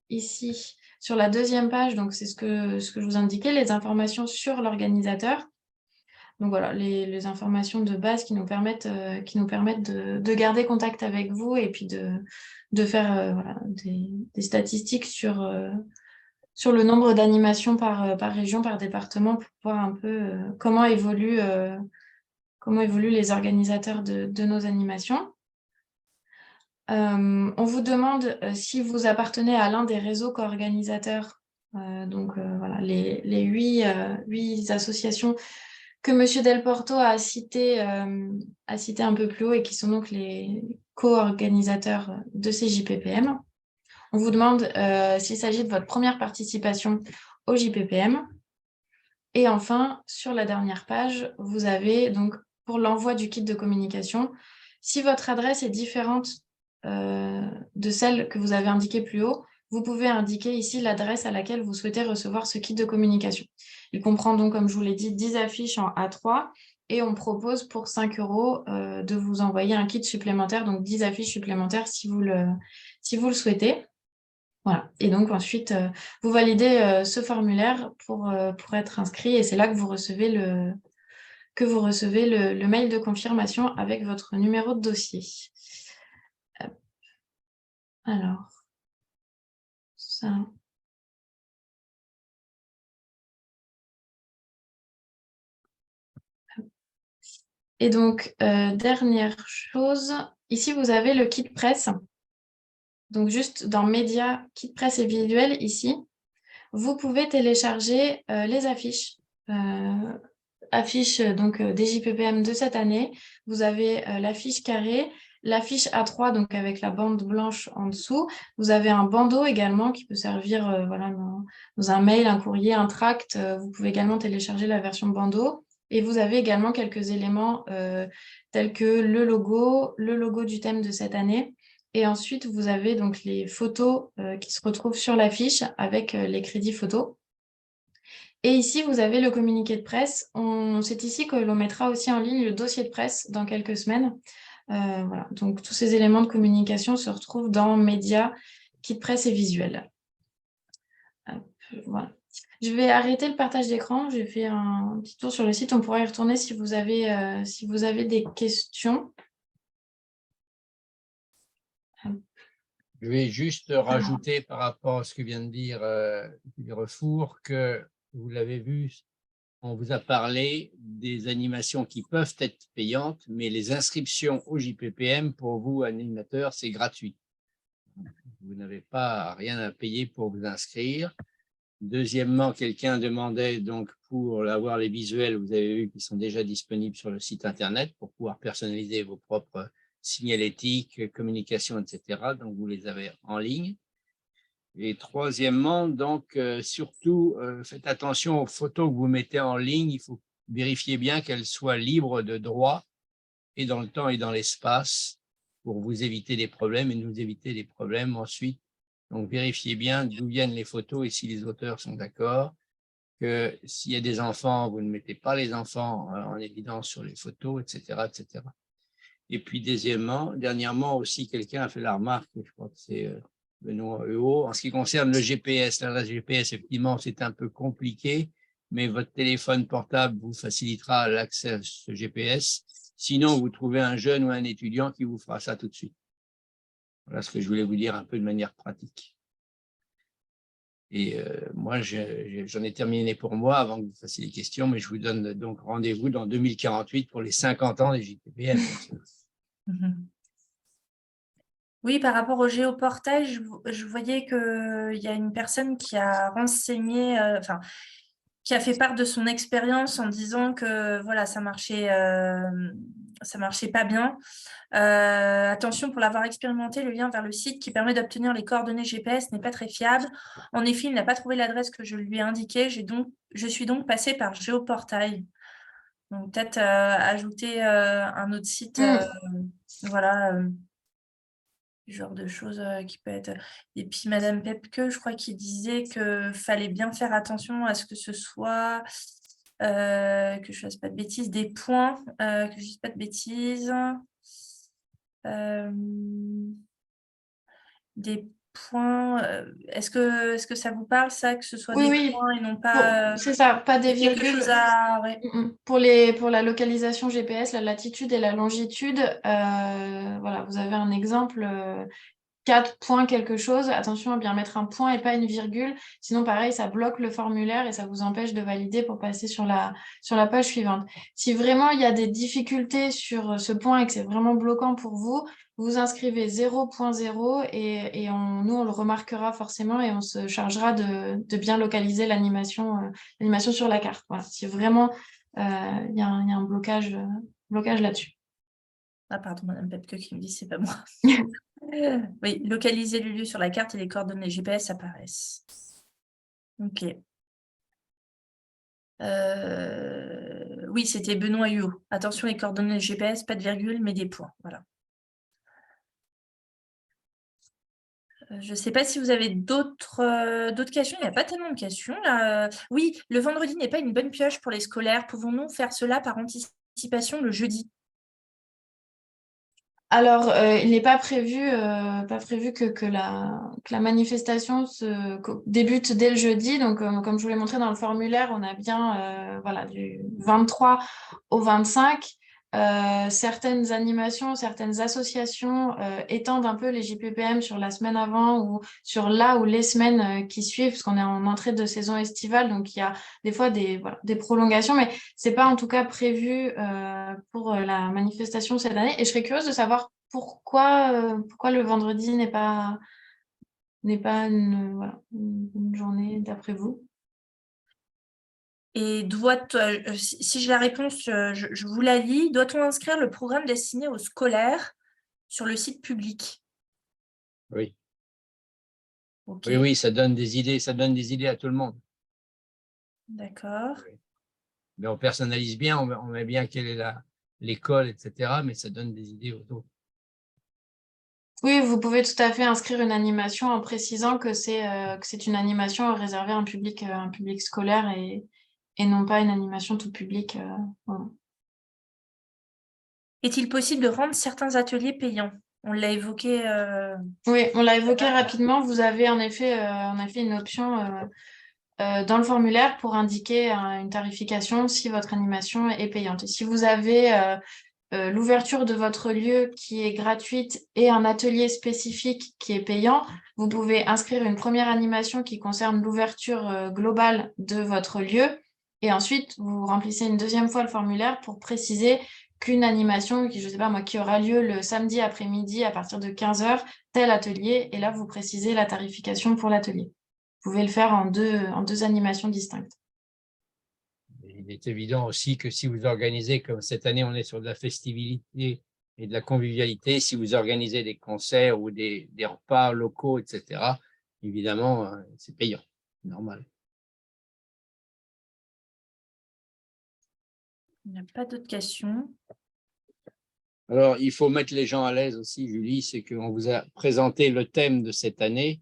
ici, sur la deuxième page, donc c'est ce que je vous indiquais, les informations sur l'organisateur. Donc voilà, les informations de base qui nous permettent de garder contact avec vous et puis de faire voilà, des statistiques sur le nombre d'animations par région, par département, pour voir un peu comment évoluent les organisateurs de nos animations. On vous demande si vous appartenez à l'un des réseaux co-organisateurs, donc voilà, les 8 associations que M. Del Porto a cité un peu plus haut et qui sont donc les co-organisateurs de ces JPPM. On vous demande s'il s'agit de votre première participation au JPPM. Et enfin, sur la dernière page, vous avez donc pour l'envoi du kit de communication, si votre adresse est différente de celle que vous avez indiquée plus haut, vous pouvez indiquer ici l'adresse à laquelle vous souhaitez recevoir ce kit de communication. Il comprend donc, comme je vous l'ai dit, 10 affiches en A3 et on propose pour 5 € de vous envoyer un kit supplémentaire, donc 10 affiches supplémentaires si vous le souhaitez. Voilà. Et donc ensuite, vous validez ce formulaire pour être inscrit et c'est là que vous recevez le mail de confirmation avec votre numéro de dossier. Alors, ça. Et donc, dernière chose, ici vous avez le kit presse. Donc juste dans Médias, kit presse et visuel, ici, vous pouvez télécharger les affiches. Affiche donc des JPPM de cette année. Vous avez l'affiche carrée, l'affiche A3 donc avec la bande blanche en dessous. Vous avez un bandeau également qui peut servir voilà, dans un mail, un courrier, un tract. Vous pouvez également télécharger la version bandeau. Et vous avez également quelques éléments tels que le logo du thème de cette année. Et ensuite, vous avez donc les photos qui se retrouvent sur l'affiche avec les crédits photos. Et ici, vous avez le communiqué de presse. C'est ici que l'on mettra aussi en ligne le dossier de presse dans quelques semaines. Voilà. Donc, tous ces éléments de communication se retrouvent dans Médias, kit presse et visuel. Voilà. Je vais arrêter le partage d'écran. J'ai fait un petit tour sur le site. On pourra y retourner si vous avez des questions. Je vais juste rajouter par rapport à ce que vient de dire Refour que vous l'avez vu, on vous a parlé des animations qui peuvent être payantes, mais les inscriptions au JPPM, pour vous, animateurs, c'est gratuit. Vous n'avez pas rien à payer pour vous inscrire. Deuxièmement, quelqu'un demandait donc pour avoir les visuels, vous avez vu qu'ils sont déjà disponibles sur le site internet pour pouvoir personnaliser vos propres signalétiques, communication, etc. Donc, vous les avez en ligne. Et troisièmement, donc, surtout, faites attention aux photos que vous mettez en ligne. Il faut vérifier bien qu'elles soient libres de droit et dans le temps et dans l'espace pour vous éviter des problèmes et nous éviter des problèmes ensuite. Donc, vérifiez bien d'où viennent les photos et si les auteurs sont d'accord. Que s'il y a des enfants, vous ne mettez pas les enfants en évidence sur les photos, etc., etc. Et puis, dernièrement aussi, quelqu'un a fait la remarque, je crois que c'est Benoît Euhaut, en ce qui concerne le GPS. L'adresse GPS, effectivement, c'est un peu compliqué, mais votre téléphone portable vous facilitera l'accès à ce GPS. Sinon, vous trouvez un jeune ou un étudiant qui vous fera ça tout de suite. Voilà ce que je voulais vous dire un peu de manière pratique. Et moi, j'en ai terminé pour moi avant que vous fassiez les questions, mais je vous donne donc rendez-vous dans 2048 pour les 50 ans des JPPM. Oui, par rapport au géoportail, je voyais qu'il y a une personne qui a renseigné, qui a fait part de son expérience en disant que voilà, ça marchait pas bien. Attention, pour l'avoir expérimenté, le lien vers le site qui permet d'obtenir les coordonnées GPS n'est pas très fiable. En effet, il n'a pas trouvé l'adresse que je lui ai indiquée. Je suis donc passée par Géoportail. Donc peut-être ajouter un autre site, voilà, genre de choses qui peut être. Et puis Madame Pepke, je crois qu'il disait que fallait bien faire attention à ce que ce soit, que je fasse pas de bêtises, des points, que je dise pas de bêtises. Des points, est-ce que ça vous parle, ça, que ce soit Oui, des oui, points et non pas c'est ça, pas des quelque chose virgules. à. Ouais. Pour la localisation GPS, la latitude et la longitude, voilà, vous avez un exemple, 4 points quelque chose. Attention à bien mettre un point et pas une virgule. Sinon, pareil, ça bloque le formulaire et ça vous empêche de valider pour passer sur la page suivante. Si vraiment il y a des difficultés sur ce point et que c'est vraiment bloquant pour vous, vous inscrivez 0.0 et nous, on le remarquera forcément et on se chargera de bien localiser l'animation sur la carte. Voilà. Si vraiment il y a un blocage là-dessus. Ah, pardon, Madame Pepke qui me dit c'est pas moi. Oui, localiser le lieu sur la carte et les coordonnées GPS apparaissent. Ok. Oui, c'était Benoît Huot. Attention, les coordonnées GPS, pas de virgule, mais des points. Voilà. Je ne sais pas si vous avez d'autres questions. Il n'y a pas tellement de questions là. Oui, le vendredi n'est pas une bonne pioche pour les scolaires. Pouvons-nous faire cela par anticipation le jeudi? Alors, il n'est pas prévu que la manifestation débute dès le jeudi. Donc, comme je vous l'ai montré dans le formulaire, on a bien voilà, du 23 au 25. Certaines animations, certaines associations étendent un peu les JPPM sur la semaine avant ou sur là ou les semaines qui suivent, parce qu'on est en entrée de saison estivale. Donc, il y a des fois des prolongations, mais c'est pas en tout cas prévu pour la manifestation cette année. Et je serais curieuse de savoir pourquoi le vendredi n'est pas une journée d'après vous. Et si j'ai la réponse, je vous la lis. Doit-on inscrire le programme destiné aux scolaires sur le site public? Oui. Okay. Oui, ça donne des idées à tout le monde. D'accord. Oui. Mais on personnalise bien, on met bien quelle est l'école, etc. Mais ça donne des idées aux autres. Oui, vous pouvez tout à fait inscrire une animation en précisant que c'est une animation réservée à un public scolaire et non pas une animation tout public. Voilà. Est-il possible de rendre certains ateliers payants? On l'a évoqué. Oui, on l'a évoqué rapidement. Vous avez en effet une option dans le formulaire pour indiquer une tarification si votre animation est payante. Et si vous avez l'ouverture de votre lieu qui est gratuite et un atelier spécifique qui est payant, vous pouvez inscrire une première animation qui concerne l'ouverture globale de votre lieu et ensuite vous remplissez une deuxième fois le formulaire pour préciser qu'une animation qui, je sais pas moi, qui aura lieu le samedi après-midi à partir de 15h, tel atelier, et là vous précisez la tarification pour l'atelier. Vous pouvez le faire en deux animations distinctes. Il est évident aussi que si vous organisez, comme cette année, on est sur de la festivité et de la convivialité, si vous organisez des concerts ou des repas locaux, etc., évidemment, c'est payant, normal. Il n'y a pas d'autres questions. Alors, il faut mettre les gens à l'aise aussi, Julie, c'est qu'on vous a présenté le thème de cette année,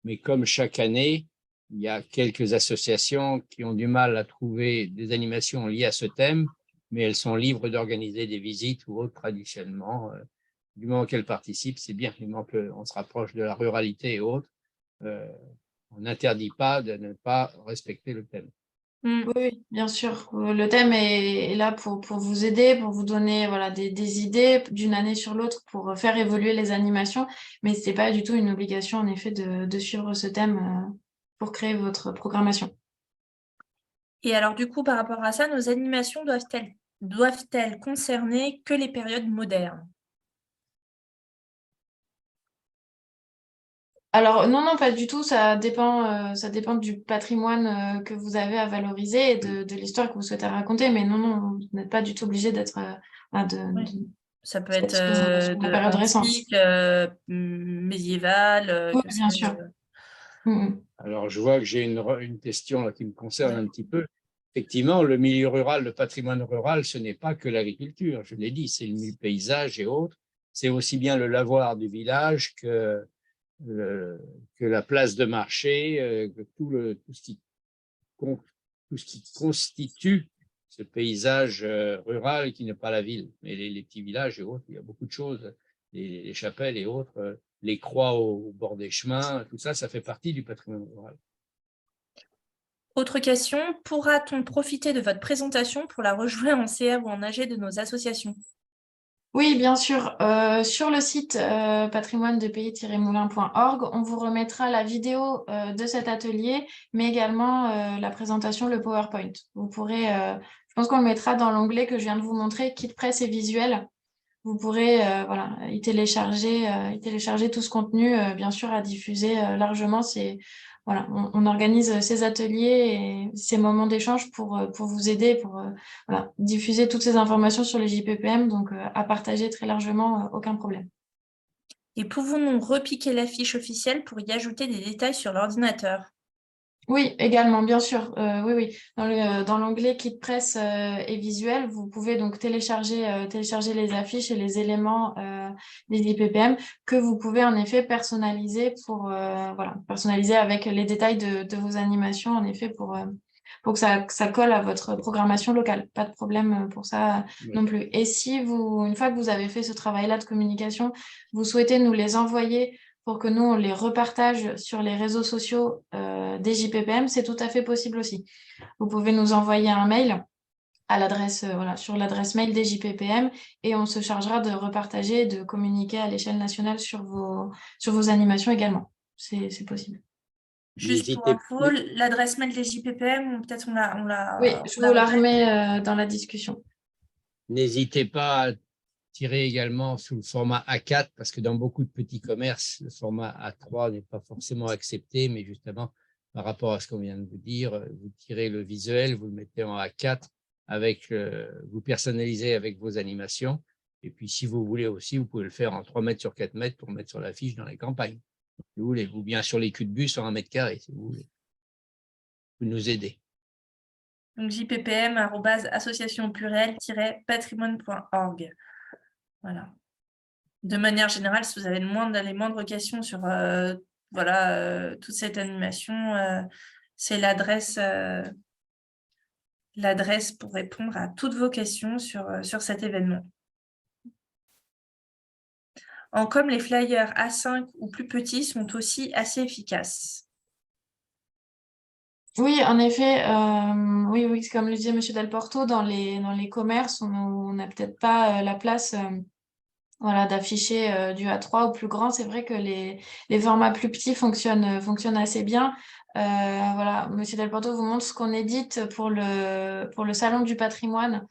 mais comme chaque année, il y a quelques associations qui ont du mal à trouver des animations liées à ce thème, mais elles sont libres d'organiser des visites ou autres traditionnellement. Du moment qu'elles participent, c'est bien. Du moment qu'on se rapproche de la ruralité et autres, on n'interdit pas de ne pas respecter le thème. Oui, bien sûr. Le thème est là pour vous aider, pour vous donner voilà, des idées d'une année sur l'autre pour faire évoluer les animations, mais ce n'est pas du tout une obligation en effet de suivre ce thème pour créer votre programmation. Et alors, du coup, par rapport à ça, nos animations doivent-elles concerner que les périodes modernes? Alors, non, pas du tout. Ça dépend du patrimoine que vous avez à valoriser et de l'histoire que vous souhaitez raconter. Mais non, vous n'êtes pas du tout obligé d'être Oui. Ça peut être sur la période récente. antique, médiéval, Oui, que bien sais-je. sûr. Mm. Alors, je vois que j'ai une question là, qui me concerne un petit peu. Effectivement, le milieu rural, le patrimoine rural, ce n'est pas que l'agriculture. Je l'ai dit, c'est le paysage et autres. C'est aussi bien le lavoir du village que la place de marché, que tout ce qui constitue ce paysage rural qui n'est pas la ville. Mais les petits villages et autres, il y a beaucoup de choses, les chapelles et autres, les croix au bord des chemins, tout ça, ça fait partie du patrimoine rural. Autre question, pourra-t-on profiter de votre présentation pour la rejouer en CA ou en AG de nos associations? Oui, bien sûr. Sur le site patrimoine-de-pays-moulin.org, on vous remettra la vidéo de cet atelier, mais également la présentation, le PowerPoint. Vous pourrez, je pense qu'on le mettra dans l'onglet que je viens de vous montrer, Kit presse et visuel. Vous pourrez y télécharger tout ce contenu, bien sûr, à diffuser largement. On organise ces ateliers et ces moments d'échange pour vous aider, pour diffuser toutes ces informations sur les JPPM, donc à partager très largement, aucun problème. Et pouvons-nous repiquer la fiche officielle pour y ajouter des détails sur l'ordinateur? Oui, également, bien sûr. Oui. Dans l'onglet Kit presse et visuel, vous pouvez donc télécharger les affiches et les éléments des IPPM que vous pouvez en effet personnaliser personnaliser avec les détails de vos animations, en effet, pour que ça colle à votre programmation locale. Pas de problème pour ça non plus. Et si une fois que vous avez fait ce travail-là de communication, vous souhaitez nous les envoyer pour que nous, on les repartage sur les réseaux sociaux des JPPM, c'est tout à fait possible aussi. Vous pouvez nous envoyer un mail à l'adresse, sur l'adresse mail des JPPM et on se chargera de repartager et de communiquer à l'échelle nationale sur vos animations également. C'est possible. Juste pour info, l'adresse mail des JPPM, peut-être Oui, je vous la remets dans la discussion. N'hésitez pas à tirer également sous le format A4 parce que dans beaucoup de petits commerces, le format A3 n'est pas forcément accepté, mais justement, par rapport à ce qu'on vient de vous dire, vous tirez le visuel, vous le mettez en A4, vous personnalisez avec vos animations. Et puis, si vous voulez aussi, vous pouvez le faire en 3 mètres sur 4 mètres pour mettre sur l'affiche dans les campagnes. Si vous voulez, ou bien sur les culs de bus sur 1 mètre carré, si vous voulez. Vous nous aidez. Donc jppm@association-patrimoine.org. Voilà. De manière générale, si vous avez les moindres questions sur toute cette animation, c'est l'adresse pour répondre à toutes vos questions sur cet événement. En com, les flyers A5 ou plus petits sont aussi assez efficaces. Oui, en effet, oui, comme le disait M. Delporto, dans les commerces, on n'a peut-être pas la place d'afficher du A3 au plus grand. C'est vrai que les formats plus petits fonctionnent assez bien. M. Delporto vous montre ce qu'on édite pour le Salon du patrimoine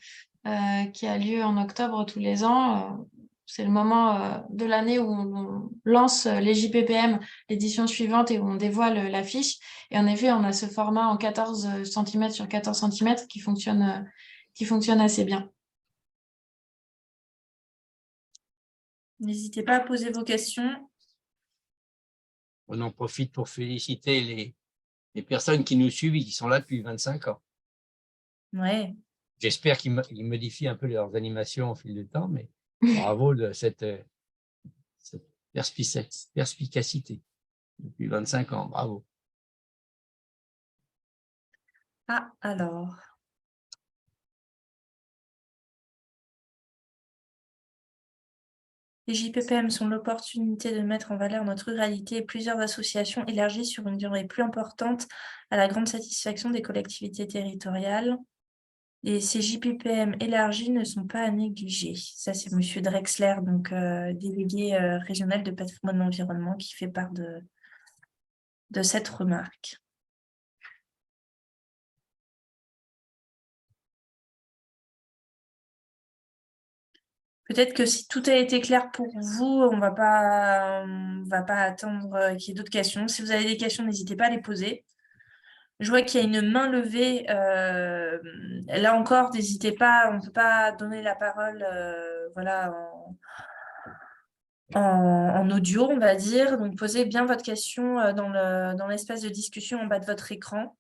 qui a lieu en octobre tous les ans. C'est le moment de l'année où on lance les JPPM, l'édition suivante, et où on dévoile l'affiche. Et en effet, on a ce format en 14 cm sur 14 cm qui fonctionne assez bien. N'hésitez pas à poser vos questions. On en profite pour féliciter les personnes qui nous suivent et qui sont là depuis 25 ans. Ouais. J'espère qu'ils modifient un peu leurs animations au fil du temps, mais bravo de cette perspicacité depuis 25 ans. Bravo. Ah, alors. Les JPPM sont l'opportunité de mettre en valeur notre ruralité et plusieurs associations élargies sur une durée plus importante à la grande satisfaction des collectivités territoriales. Et ces JPPM élargis ne sont pas à négliger. Ça, c'est M. Drexler, donc délégué régional de patrimoine et environnement, qui fait part de cette remarque. Peut-être que si tout a été clair pour vous, on va pas attendre qu'il y ait d'autres questions. Si vous avez des questions, n'hésitez pas à les poser. Je vois qu'il y a une main levée. Là encore, n'hésitez pas, on ne peut pas donner la parole voilà, en audio, on va dire. Donc, posez bien votre question dans l'espace de discussion en bas de votre écran.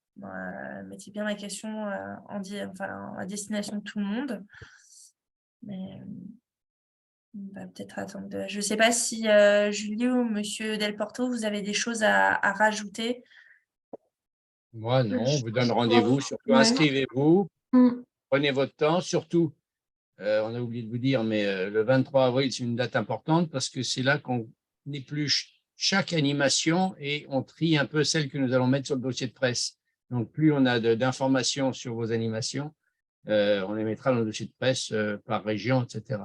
Mettez bien la question à destination de tout le monde. Mais on va peut-être attendre. Je ne sais pas si Julie ou Monsieur Del Porto, vous avez des choses à rajouter. Moi, non, on vous donne rendez-vous. Surtout, Ouais. inscrivez-vous, Mm. prenez votre temps. Surtout, on a oublié de vous dire, mais le 23 avril, c'est une date importante parce que c'est là qu'on épluche chaque animation et on trie un peu celles que nous allons mettre sur le dossier de presse. Donc, plus on a d'informations sur vos animations, on les mettra dans le dossier de presse par région, etc.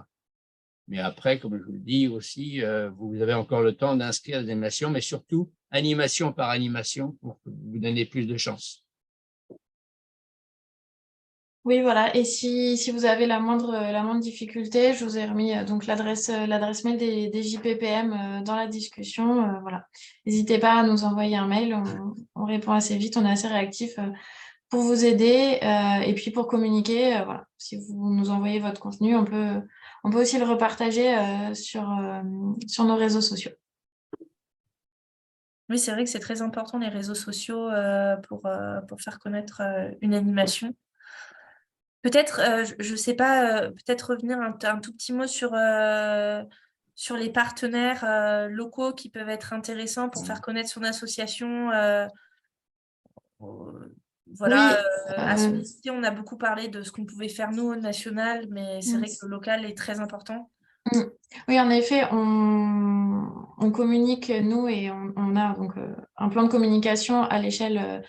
Mais après, comme je vous le dis aussi, vous avez encore le temps d'inscrire les animations, mais surtout animation par animation pour vous donner plus de chance. Oui, voilà. Et si vous avez la moindre difficulté, je vous ai remis donc l'adresse mail des JPPM dans la discussion. Voilà. N'hésitez pas à nous envoyer un mail. On répond assez vite. On est assez réactif pour vous aider et puis pour communiquer. Voilà. Si vous nous envoyez votre contenu, on peut aussi le repartager sur nos réseaux sociaux. Oui, c'est vrai que c'est très important les réseaux sociaux pour faire connaître une animation. Peut-être, je ne sais pas, peut-être revenir un tout petit mot sur les partenaires locaux qui peuvent être intéressants pour faire connaître son association. Voilà, Oui, à celui-ci, on a beaucoup parlé de ce qu'on pouvait faire nous au national, mais c'est vrai que le local est très important. oui, en effet, on communique, nous, et on a donc un plan de communication à l'échelle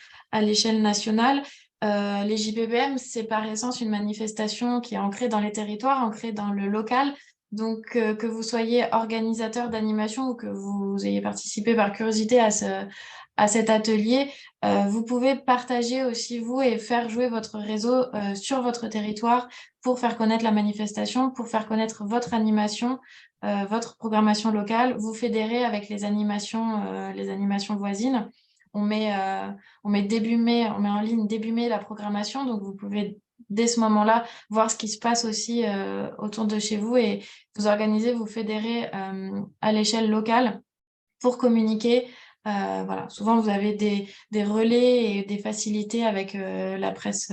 nationale. Les JPPM, c'est par essence une manifestation qui est ancrée dans les territoires, ancrée dans le local. Donc, que vous soyez organisateur d'animation ou que vous ayez participé par curiosité à cet atelier, vous pouvez partager aussi, vous, et faire jouer votre réseau sur votre territoire pour faire connaître la manifestation, pour faire connaître votre animation, votre programmation locale. Vous fédérez avec les animations voisines. On met début mai, on met en ligne début mai la programmation, donc vous pouvez dès ce moment-là voir ce qui se passe aussi autour de chez vous et vous organiser, vous fédérer à l'échelle locale pour communiquer. Voilà. Souvent, vous avez des relais et des facilités avec la presse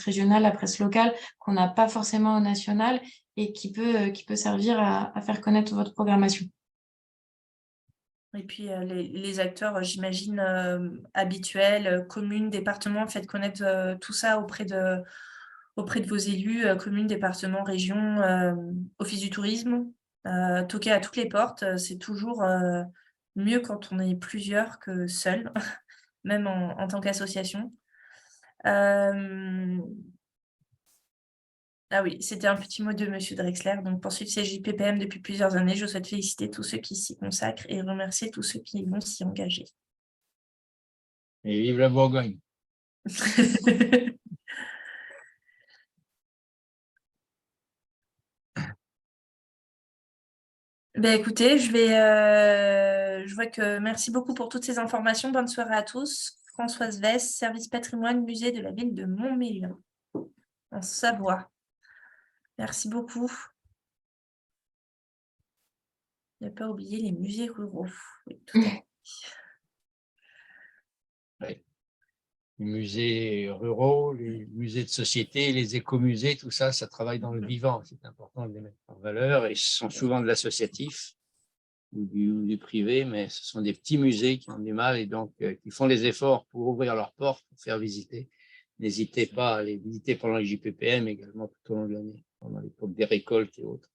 régionale, la presse locale, qu'on n'a pas forcément au national et qui peut servir à faire connaître votre programmation. Et puis les acteurs, j'imagine, habituels, communes, départements, faites connaître tout ça auprès de vos élus, communes, départements, régions, office du tourisme. Toquer à toutes les portes, c'est toujours mieux quand on est plusieurs que seul, même en tant qu'association. Ah oui, c'était un petit mot de Monsieur Drexler. Donc, pour suivre ces JPPM depuis plusieurs années, je souhaite féliciter tous ceux qui s'y consacrent et remercier tous ceux qui vont s'y engager. Et vive la Bourgogne! Ben, écoutez, je vois que merci beaucoup pour toutes ces informations. Bonne soirée à tous. Françoise Vess, service patrimoine, musée de la ville de Montmélian, en Savoie. Merci beaucoup. Ne pas oublier les musées ruraux. Oui, tout à fait. Ouais. Les musées ruraux, les musées de société, les écomusées, tout ça, ça travaille dans le vivant. C'est important de les mettre en valeur et ce sont souvent de l'associatif ou du privé, mais ce sont des petits musées qui ont du mal et donc qui font les efforts pour ouvrir leurs portes, pour faire visiter. N'hésitez pas à les visiter pendant les JPPM également tout au long de l'année, pendant l'époque des récoltes et autres.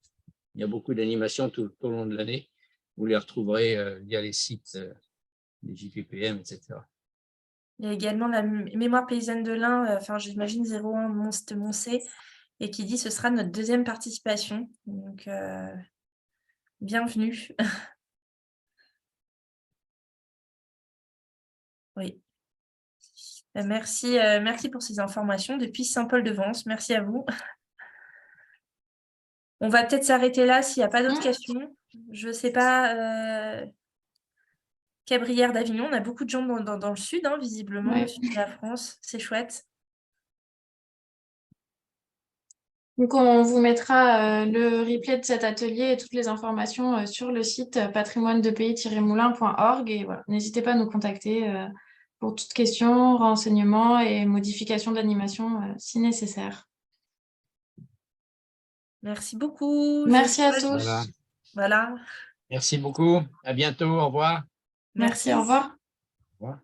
Il y a beaucoup d'animations tout au long de l'année. Vous les retrouverez via les sites des JPPM, etc. Il y a également la mémoire paysanne de l'Ain, j'imagine 01 Moncé, et qui dit ce sera notre deuxième participation. Donc, bienvenue. Oui. Merci pour ces informations depuis Saint-Paul-de-Vence. Merci à vous. On va peut-être s'arrêter là s'il n'y a pas d'autres Mm. questions. Je ne sais pas, Cabrières d'Avignon, on a beaucoup de gens dans le sud, hein, visiblement, le Ouais. sud de la France. C'est chouette. Donc, on vous mettra le replay de cet atelier et toutes les informations sur le site patrimoine-de-pays-moulin.org. Et voilà, n'hésitez pas à nous contacter pour toute question, renseignements et modifications d'animation si nécessaire. Merci beaucoup. Je Merci à souhaite... Voilà. tous. Voilà. Merci beaucoup. À bientôt. Au revoir. Merci, Merci. au revoir. Au revoir.